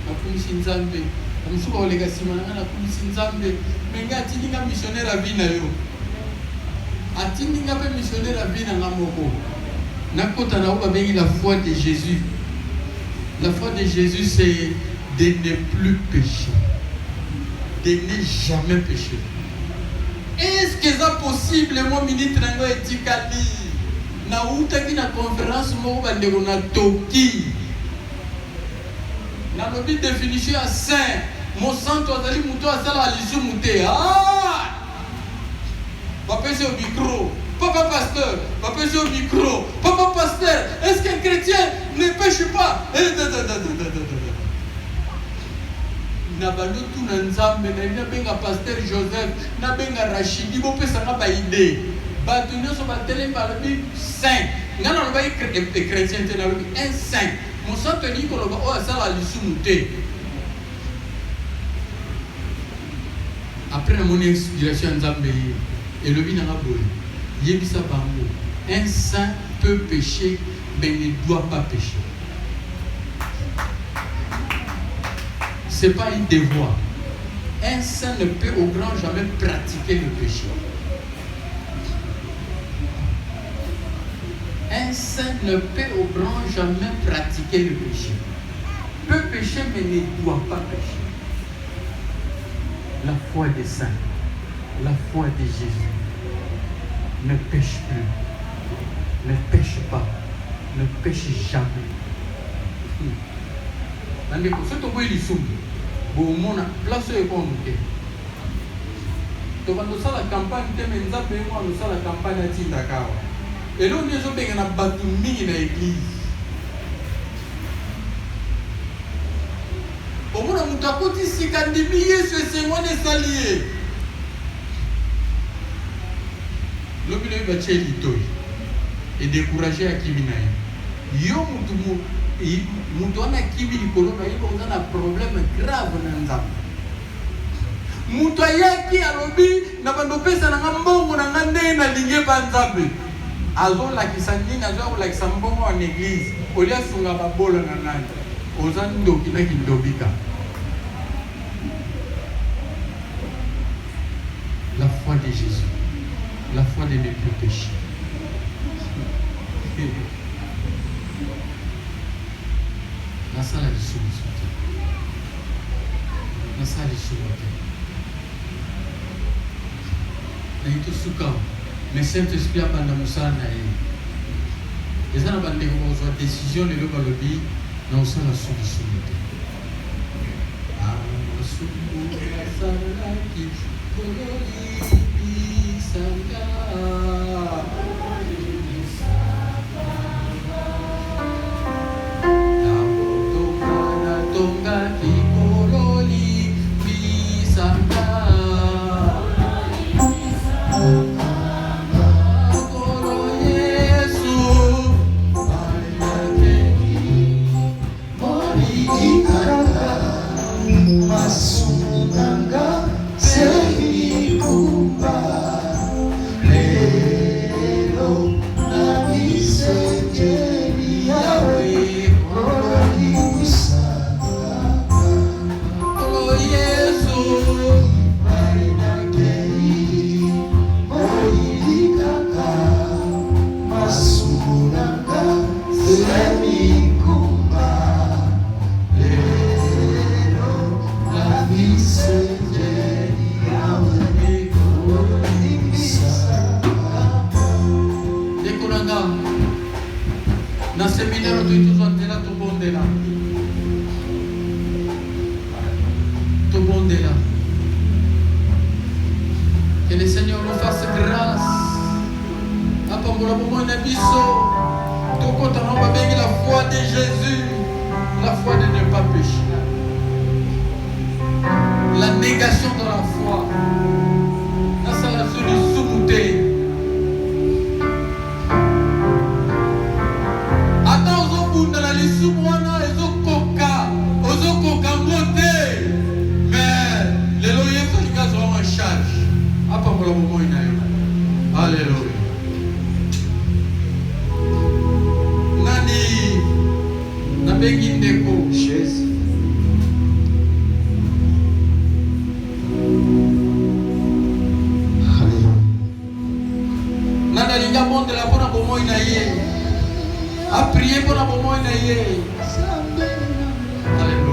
B: Akumisi nzambe. Amusuka olega simana na akumisi nzambe. Menga tininga missionnaire a vie na yo. Atininga pe missionnaire a vie na ngamoko. Nakota na oba bengi la foi de Jésus. La foi de Jésus c'est de ne plus pécher, de ne jamais pécher. Est-ce que c'est possible, mon ministre Nango etikali na utaki na conférence mo bandeko na toki na lobi définition à saint mon santo azali muto asala lisumu te papa c'est au micro papa pasteur papa c'est au micro papa pasteur est-ce qu'un chrétien ne pêche pas na bando tout na nzambe na benga pasteur Joseph na benga Rachidi bo pesa na ba idée ba tunyo so ba tele ba lobi saint ngana lo ba chrétien te na lobi un saint mon santo ni ko lo ba o asala lisumu te. Après mon inspiration nzambe et lobi na ba boy yebisa bango un saint peut pécher mais ne doit pas pécher. Ce n'est pas un devoir. Un saint ne peut au grand jamais pratiquer le péché. Un saint ne peut au grand jamais pratiquer le péché. Peut pécher mais ne doit pas pécher. La foi des saints, la foi de Jésus ne pêche plus, ne pêche pas, ne pêche jamais. Nandeko soto boy lisumu bo mona place e ko muke to bando sala campagne te menza pe mo no sala campagne atinda kawa et donc les gens benga na batu mingi na église o mona mutakoti sikandi bi Yesu sengone salié lobile ba cheli toy et décourager akimina yo mutumu mutu wana kibi likolo na yiko na problème grave na nzambe Mutu ayaki alobi na bandopesa na mbongo na ngande na linge banzabe. Azo lakisa nini azo lakisa mbongo en église. Olia sunga babola na ngande. Ozando kina kindobika. La foi de Jésus. La foi de ne plus pécher. La salle de solution. La salle de solution. Mais Saint-Esprit a banda musala na ye. Eza na bande ko kozwa décision lelo balobi na osala solution te. Masuku asalaki kololi bisanga. Tonga ki kololi bisanga.
C: Masunanga sehi kumba lelo na misejeli yawe olo isanga olo Yesu ainakei moilikaka masunanga sehi
B: na séminaire tu tuzondela tubondela que le Seigneur nous fasse grâce apambola bomo na biso tokota na babengi la foi de Jésus, la foi de ne pas pécher, la négation de la foi na sala sulu sumute. Alléluia. Nani na begindeko Jésus. Alléluia. Nana linga monde la bona bomo ina ye. A prier bona bomo ina ye. Alléluia.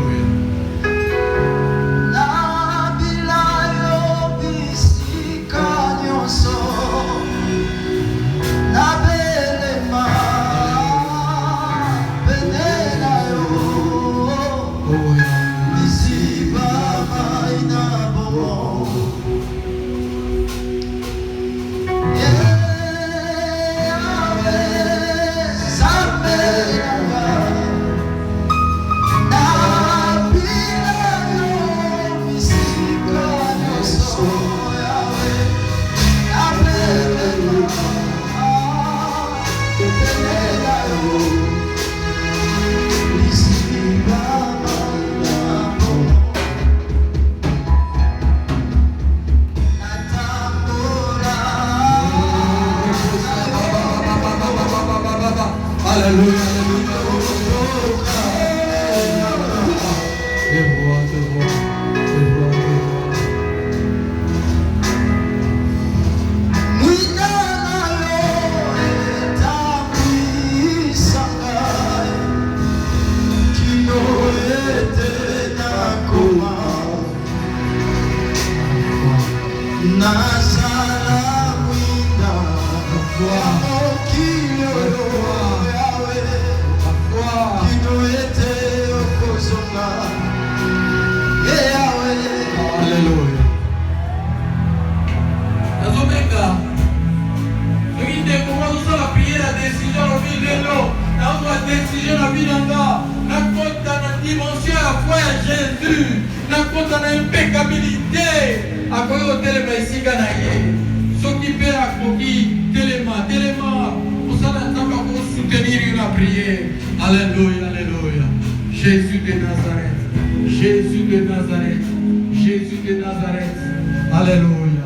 B: Alléluia, alléluia. Jésus de Nazareth, Jésus de Nazareth, Jésus de Nazareth. Alléluia.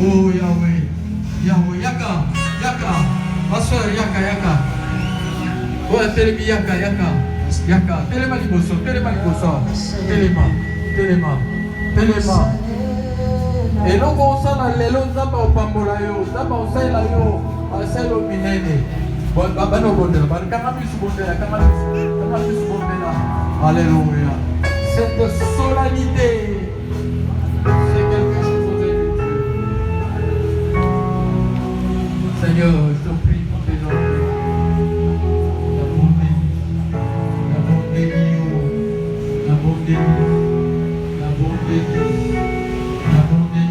B: Oh Yahweh. Yahweh. Yaka. Yaka. Ma soeur, Yaka. Yaka. Oh, Télémi, Yaka. Yaka. Yaka. Téléma liboso. Téléma liboso. Téléma. Téléma. Téléma. Et donc on sent dans les lots, ça va au pambolayo. Ça va au selayo. À selo minene. Bon, bano bondela. Ban kamamis bondela. Kamamis bondela. Alléluia. Cette solennité. C'est quelque chose de Dieu. Seigneur, je te prie pour tes enfants. La bonté, la bonté, la bonté, la bonté, la bonté.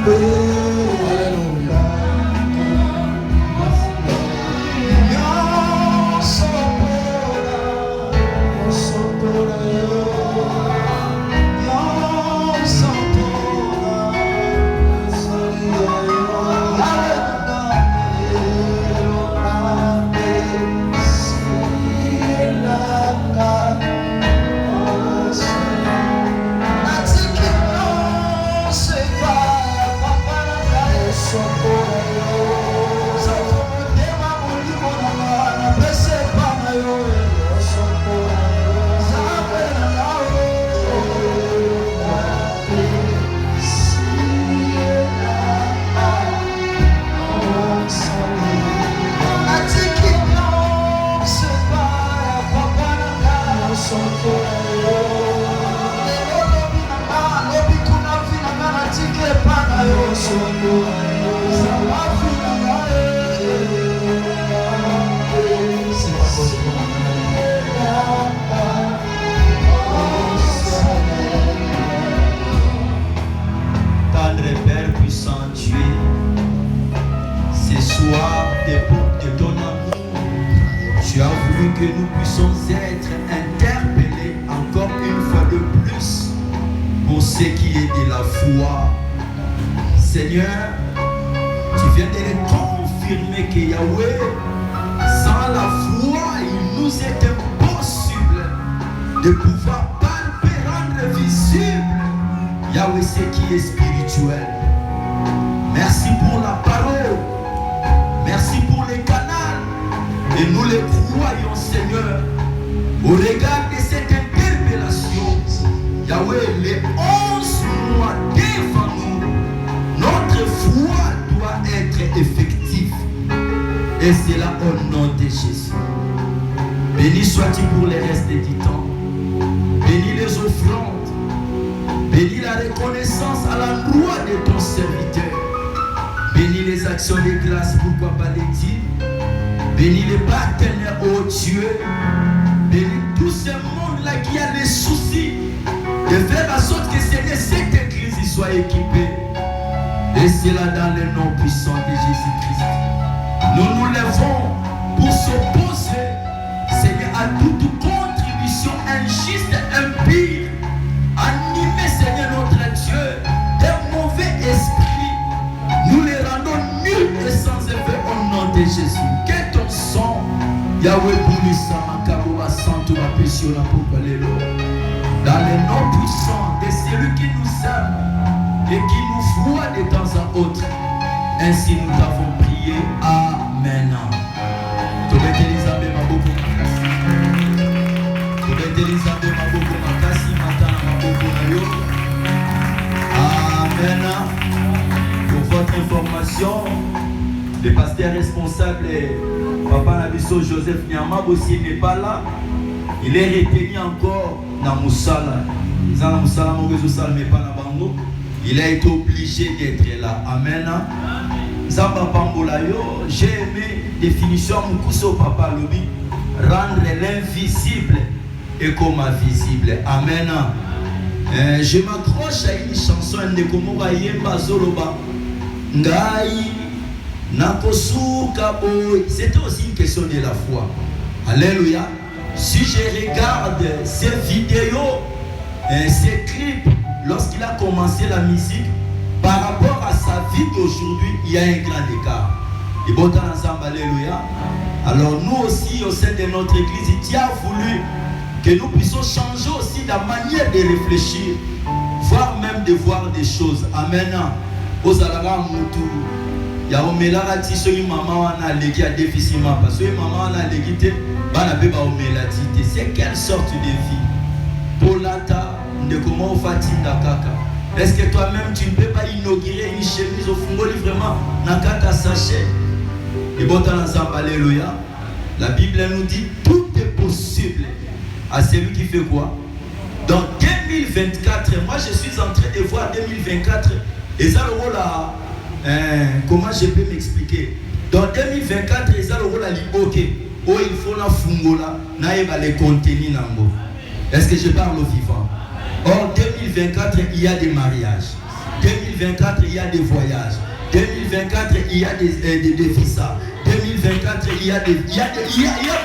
B: Alléluia,
A: que nous puissions être interpellés encore une fois de plus pour ce qui est de la foi. Seigneur, tu viens de le confirmer que Yahweh, sans la foi, il nous est impossible de pouvoir palper, rendre visible Yahweh, ce qui est spirituel. Merci pour la parole. Merci pour les canaux. Et nous les croyons, Seigneur, au regard de cette interpellation. Yahweh, les 11 mois devant nous, notre foi doit être effective. Et c'est là au nom de Jésus. Béni sois-tu pour les restes du temps. Bénis les offrandes. Bénis la reconnaissance à l'endroit de ton serviteur. Bénis les actions de grâce, pourquoi pas les dire. Bénis les partenaires, oh Dieu. Bénis tout ce monde-là qui a des soucis de faire en sorte que cette église soit équipée. Et c'est là dans le nom puissant de Jésus-Christ. Nous nous levons pour s'opposer, Seigneur, à toute contribution injuste, impie, animer, Seigneur, notre Dieu, d'un mauvais esprit. Nous les rendons nuls et sans effet au nom de Jésus. Que ton sang, Yahweh, Boulissa, Makaboba, Santo, Mapesio, Napokalelo, dans le nom puissant de celui qui nous aime et qui nous voit de temps à autre. Ainsi nous t'avons prié. Amen. Le pasteur responsable, Papa Nabiso Joseph Nyama aussi n'est pas là. Il est retenu encore dans Moussala. Il a été obligé d'être là. Amen. Zamba Pambolayo, j'ai aimé définition Moukuso Papa Lobi, rendre l'invisible et comme visible. Amen. Je m'accroche à une chanson de Komora Yemba Zoloba. Ngai Nakosuka Boy. C'était aussi une question de la foi. Alléluia. Si je regarde ces vidéos, ces clips, lorsqu'il a commencé la musique, par rapport à sa vie d'aujourd'hui, il y a un grand écart. Et bon temps ensemble, alléluia. Alors nous aussi, au sein de notre église, Dieu a voulu que nous puissions changer aussi la manière de réfléchir, voire même de voir des choses. Amen. Aux alara mutu, ya omelara ti so maman wana legi a déficit parce que maman wana legi te bana be ba omelati te. C'est quelle sorte de vie? Polata de comment fatinda kaka. Est-ce que toi-même tu ne peux pas inaugurer une chemise au fungoli vraiment nakata sachet? Et bon temps ensemble, alléluia. La Bible nous dit tout est possible à celui qui fait quoi? Dans 2024, moi je suis en train de voir 2024 et ça le rôle là, comment je peux m'expliquer? Dans 2024, et ça le rôle là, ok, oh il faut la fungola, naïba les contenir nango. Est-ce que je parle au vivant? Or 2024, il y a des mariages. 2024, il y a des voyages. 2024, il y a des visas. 2024, il y a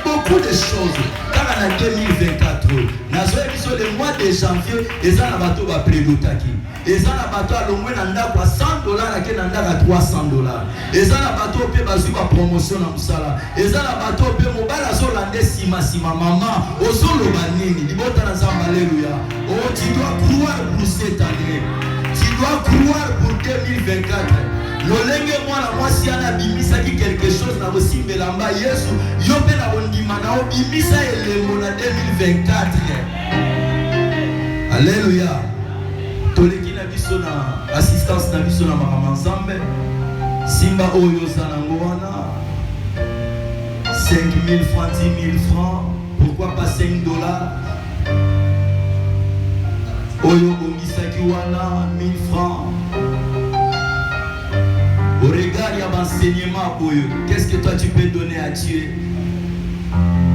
A: beaucoup de choses. Car en 2024, le mois de janvier, les gens n'ont pas pris l'outaki. Les gens n'ont pas l'ongoué n'a pas $100, qui n'a pas $300. Les gens n'ont pas payé la promotion dans le salaire. Les gens n'ont pas payé mon sima maman. Au solo banini, alléluia. Oh, tu dois croire pour cette année. Tu dois croire pour 2024. Lolenge mwana mwasi anabimisa ki quelque chose na bosimbelamba Yesu yo pe na bondima na obimisa elembo na 2024. Alléluia. Toleki na biso na assistance na biso na mama ensemble. Simba oyo sanango wana 5 000 francs, 10 000 francs, pourquoi pas $5? Oyo bongisaki wana 1000 francs. Au regard il y a l'enseignement, qu'est-ce que toi tu peux donner à Dieu?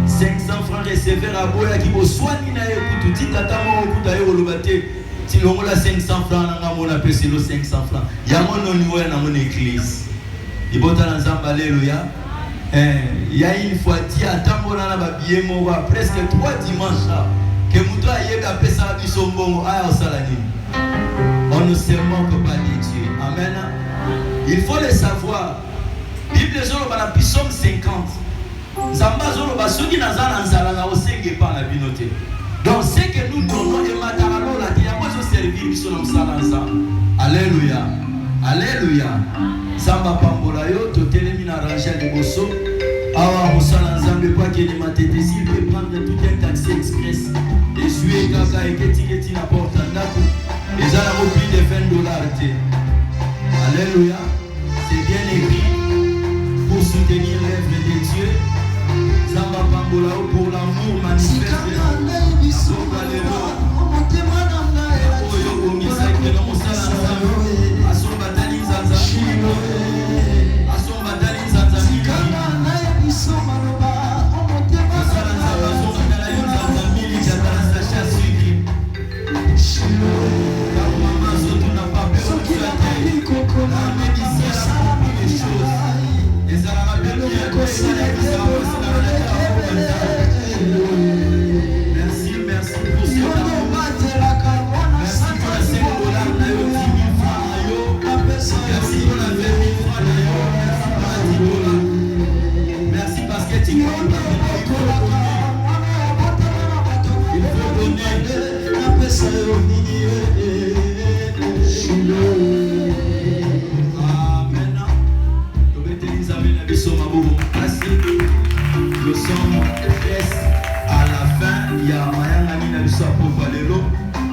A: 500 francs recevés à Boya qui vous soigne na écoute, dit tata mo okuta yo lobate, ti longola 500 francs na mon appel c'est le 500 francs. Ya mon niveau na mon église. Il bota dans Zamba alléluia. Il y a une fois dit atambona na ba billet mo presque 3 dimanches que muto ayeba pesa biso mbongo aya osala nini. On ne se moque pas de Dieu. Amen. Il faut le savoir. Bible zolo bana psaume 50. Zamba zolo basuki nazana nzala na osenge pa na binote. Donc ce que nous donnons et mataralo la dia moi je servir biso na msala ensemble. Alléluia. Alléluia. Zamba pambola yo to telemi na Rangel de Bosso. Awa msala nzambe kwa kene matete s'il peut prendre tout un taxi express. Et suer kaka et keti na porte ndako. Les ala mo plus de $20 Alléluia. C'est bien écrit pour soutenir l'œuvre de Dieu. Zamba Pambola pour l'amour manifeste. Merci pour ce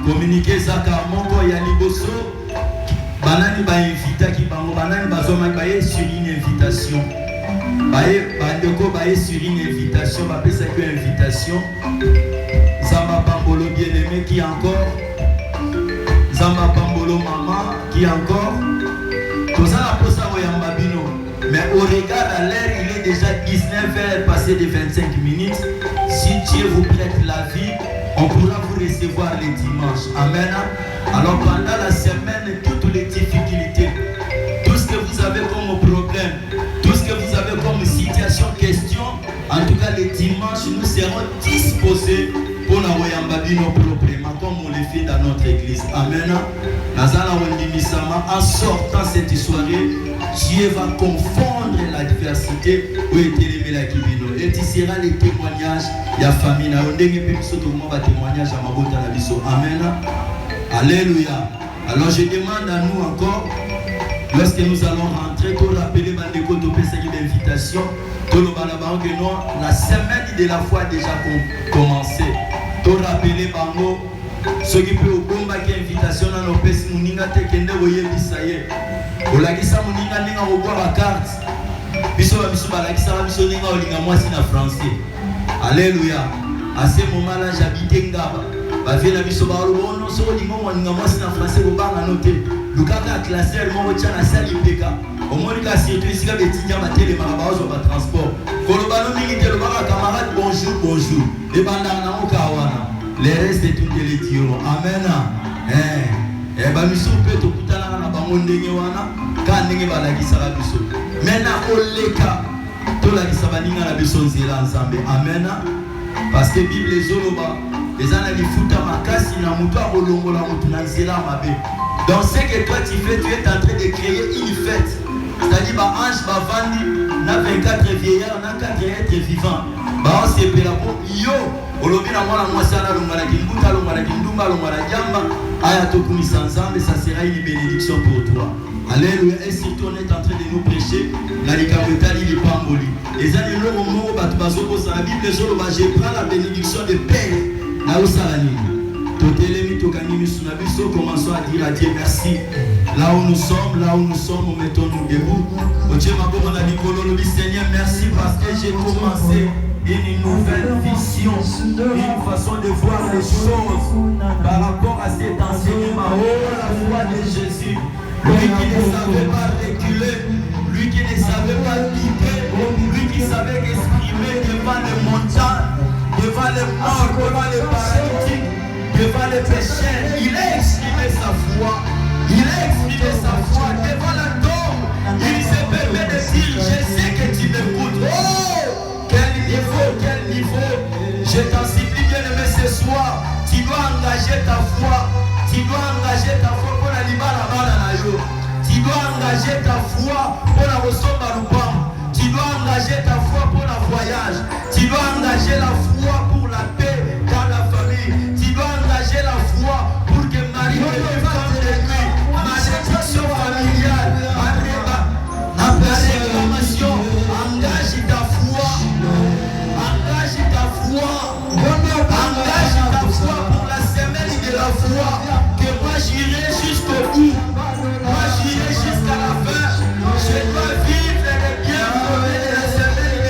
A: communiquer ça car mon corps yali bosso banani ba invita ki bango banani bazoma ba sur une invitation invitation. Bandeko baye sur une invitation, bape ça que invitation. Zamba Bambolo bien-aimé qui encore. Zamba Bambolo maman qui encore. Tout ça la pose à Oyambabino. Mais au regard à l'heure, il est déjà 19h passé de 25 minutes. Si Dieu vous prête la vie, on pourra vous recevoir les dimanches. Amen. Alors pendant la semaine, toutes les difficultés, tout ce que vous avez comme problème, tout ce que vous avez comme situation, question, en tout cas les dimanches, nous serons disposés pour la Oyambabino proprement, comme on le fait dans notre église. Amen. En sortant cette soirée, Dieu va confondre l'adversité où est élevé la Kibino. Et tu seras les témoignages de la famille. Témoignage à Mabota Nabiso. Amen. Alléluia. Alors je demande à nous encore, lorsque nous allons rentrer, pour rappeler Bandeko Topé cette invitation, la semaine de la foi a déjà commencé. Pour rappeler Bango, ce qui peut au combat qui invitation à nos pèses, Mouninga Tekende Roye Bisaye. Au Lagisa Mouninga Ninga au bois la carte. Biso Balakisa Biso Ninga au Linga moi si na français. Alléluia. À ce moment-là, j'habitais Ngaba. Bavie la Biso Balo, non, so Linga moi si na français, au bar à noter. Lukaka classé, moi, au Tchana Sali Peka. Au moins, il y a surtout ici, il y a des télé marabas au transport. Kolobano Mingite, le bar à camarade, bonjour, bonjour. Et Bandana Okawana. Les restes de tout les diront. Amen. Eh ben miso peut tout kutana na bango ndenge wana ka ndenge balakisa la biso. Maintenant oleka to la kisabaninga na biso nzela ensemble. Amen. Parce que Bible ezoloba ezana lifuta makasi na mutu akolongola mutu na nzela mabe. Dans ce que toi tu fais, tu es en train de créer une fête. C'est-à-dire ba ange ba vandi na 24 vieillards na 4 êtres vivants. Ba on se pela pour yo olobina mwana mwasi ana longala kimbuta longala kindumba longala jamba aya tokumisa ensemble, ça sera une bénédiction pour toi. Alléluia. Et surtout on est en train de nous prêcher la likabotali lipamboli. Les années longs mots batu bazoko sa Bible zolo ba je prends la bénédiction de Père na osalani. Totelemi tokanimi sunabiso, commençons à dire à Dieu merci. Là où nous sommes, nous mettons-nous debout. Seigneur, merci parce que j'ai commencé une nouvelle vision, une façon de voir les choses par rapport à cet enseignement. Oh, la foi de Jésus, lui qui ne savait pas reculer, lui qui ne savait pas guider, lui qui savait exprimer devant les montagnes, devant les morts, devant les paralytiques, devant les pécheurs. Il a exprimé sa foi. Il a exprimé sa foi devant la tombe. Il se permet de dire, je sais que tu m'écoutes. Oh, quel niveau. Je t'en supplie bien aimé ce soir. Tu dois engager ta foi. Tu dois engager ta foi pour la libara na yo. Tu dois engager ta foi pour la resomba lupam. Tu dois engager ta foi pour le voyage. Tu dois engager la foi pour la paix dans la famille. Tu dois engager la foi pour que Marie devienne femme de nuit. Malédiction familiale. La réclamation. Engage ta foi. Engage ta foi. Engage ta foi pour la semaine de la foi. Que moi j'irai jusqu'au bout. Moi j'irai jusqu'à la fin. Je dois vivre les biens de la semaine de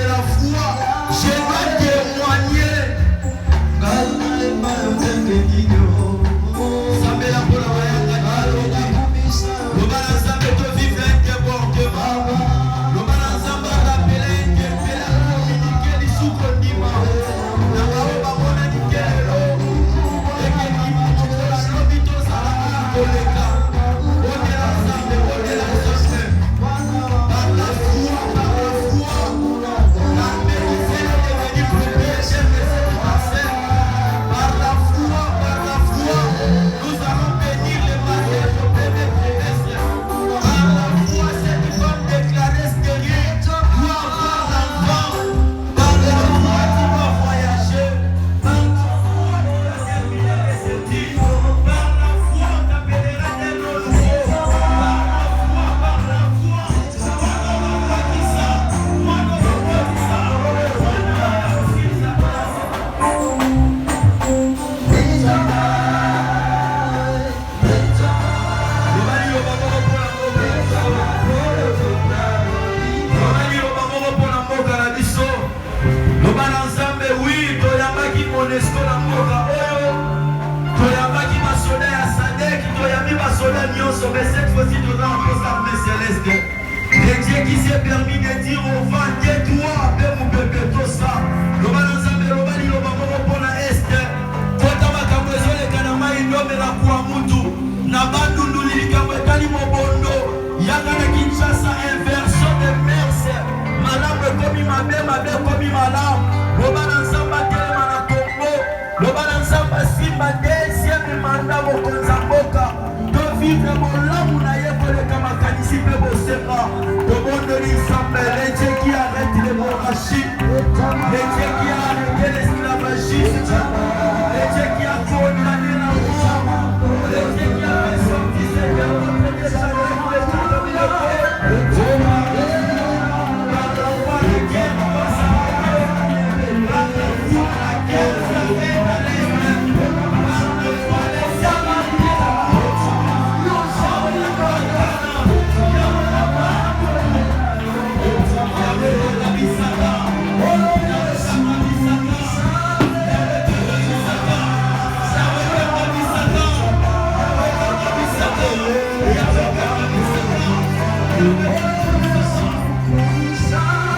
A: komi mabe mabe komi malamu loba na nzambe atelema na Congo loba na nzambe asimba deuxième mandat mokonzi ya mboka tovivre bolamu na ye koleka makanisi mpe bosenga tobondeli nzambe leje